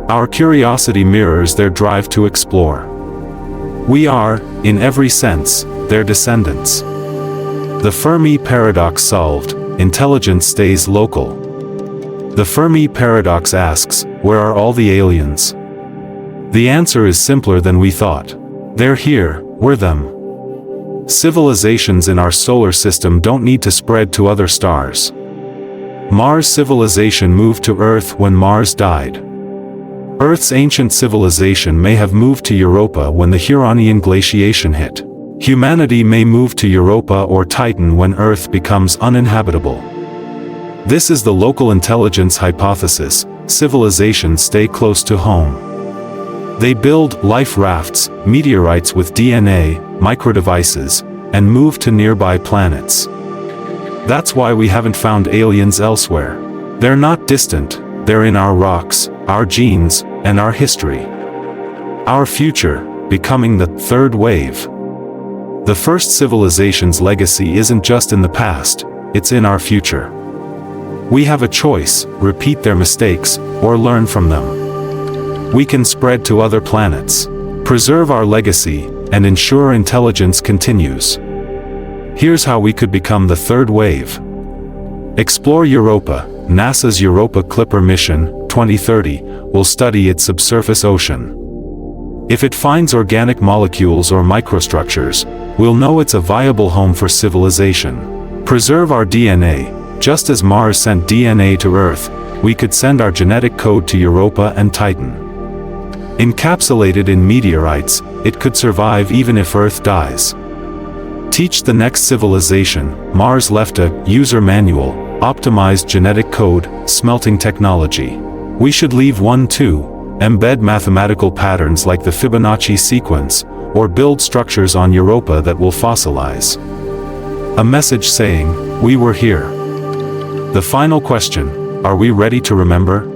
Our curiosity mirrors their drive to explore. We are, in every sense, their descendants. The Fermi paradox solved: intelligence stays local. The Fermi paradox asks, where are all the aliens? The answer is simpler than we thought. They're here, we're them. Civilizations in our solar system don't need to spread to other stars. Mars civilization moved to Earth when Mars died. Earth's ancient civilization may have moved to Europa when the Huronian glaciation hit. Humanity may move to Europa or Titan when Earth becomes uninhabitable. This is the local intelligence hypothesis: civilizations stay close to home. They build life rafts, meteorites with DNA, microdevices, and move to nearby planets. That's why we haven't found aliens elsewhere. They're not distant, they're in our rocks, our genes, and our history. Our future, becoming the third wave. The first civilization's legacy isn't just in the past, it's in our future. We have a choice: repeat their mistakes, or learn from them. We can spread to other planets, preserve our legacy, and ensure intelligence continues. Here's how we could become the third wave. Explore Europa. NASA's Europa Clipper mission, 2030, will study its subsurface ocean. If it finds organic molecules or microstructures, we'll know it's a viable home for civilization. Preserve our DNA. Just as Mars sent DNA to Earth, we could send our genetic code to Europa and Titan. Encapsulated in meteorites, it could survive even if Earth dies. Teach the next civilization. Mars left a user manual, optimized genetic code, smelting technology. We should leave one too: embed mathematical patterns like the Fibonacci sequence, or build structures on Europa that will fossilize. A message saying, we were here. The final question: are we ready to remember?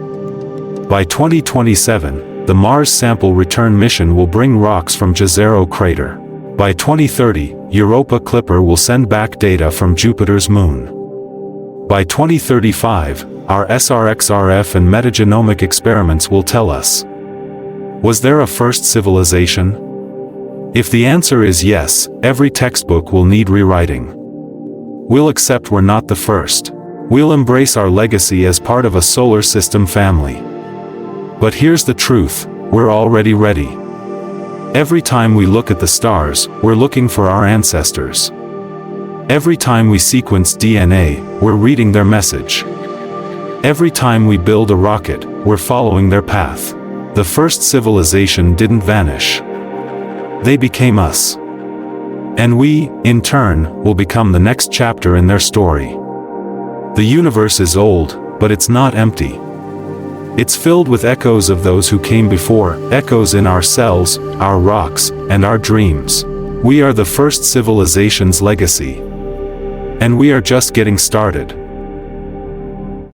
By 2027, the Mars sample return mission will bring rocks from Jezero crater. By 2030, Europa Clipper will send back data from Jupiter's moon. By 2035, our SRXRF and metagenomic experiments will tell us. Was there a first civilization? If the answer is yes, every textbook will need rewriting. We'll accept we're not the first. We'll embrace our legacy as part of a solar system family. But here's the truth: we're already ready. Every time we look at the stars, we're looking for our ancestors. Every time we sequence DNA, we're reading their message. Every time we build a rocket, we're following their path. The first civilization didn't vanish. They became us. And we, in turn, will become the next chapter in their story. The universe is old, but it's not empty. It's filled with echoes of those who came before, echoes in our cells, our rocks, and our dreams. We are the first civilization's legacy. And we are just getting started.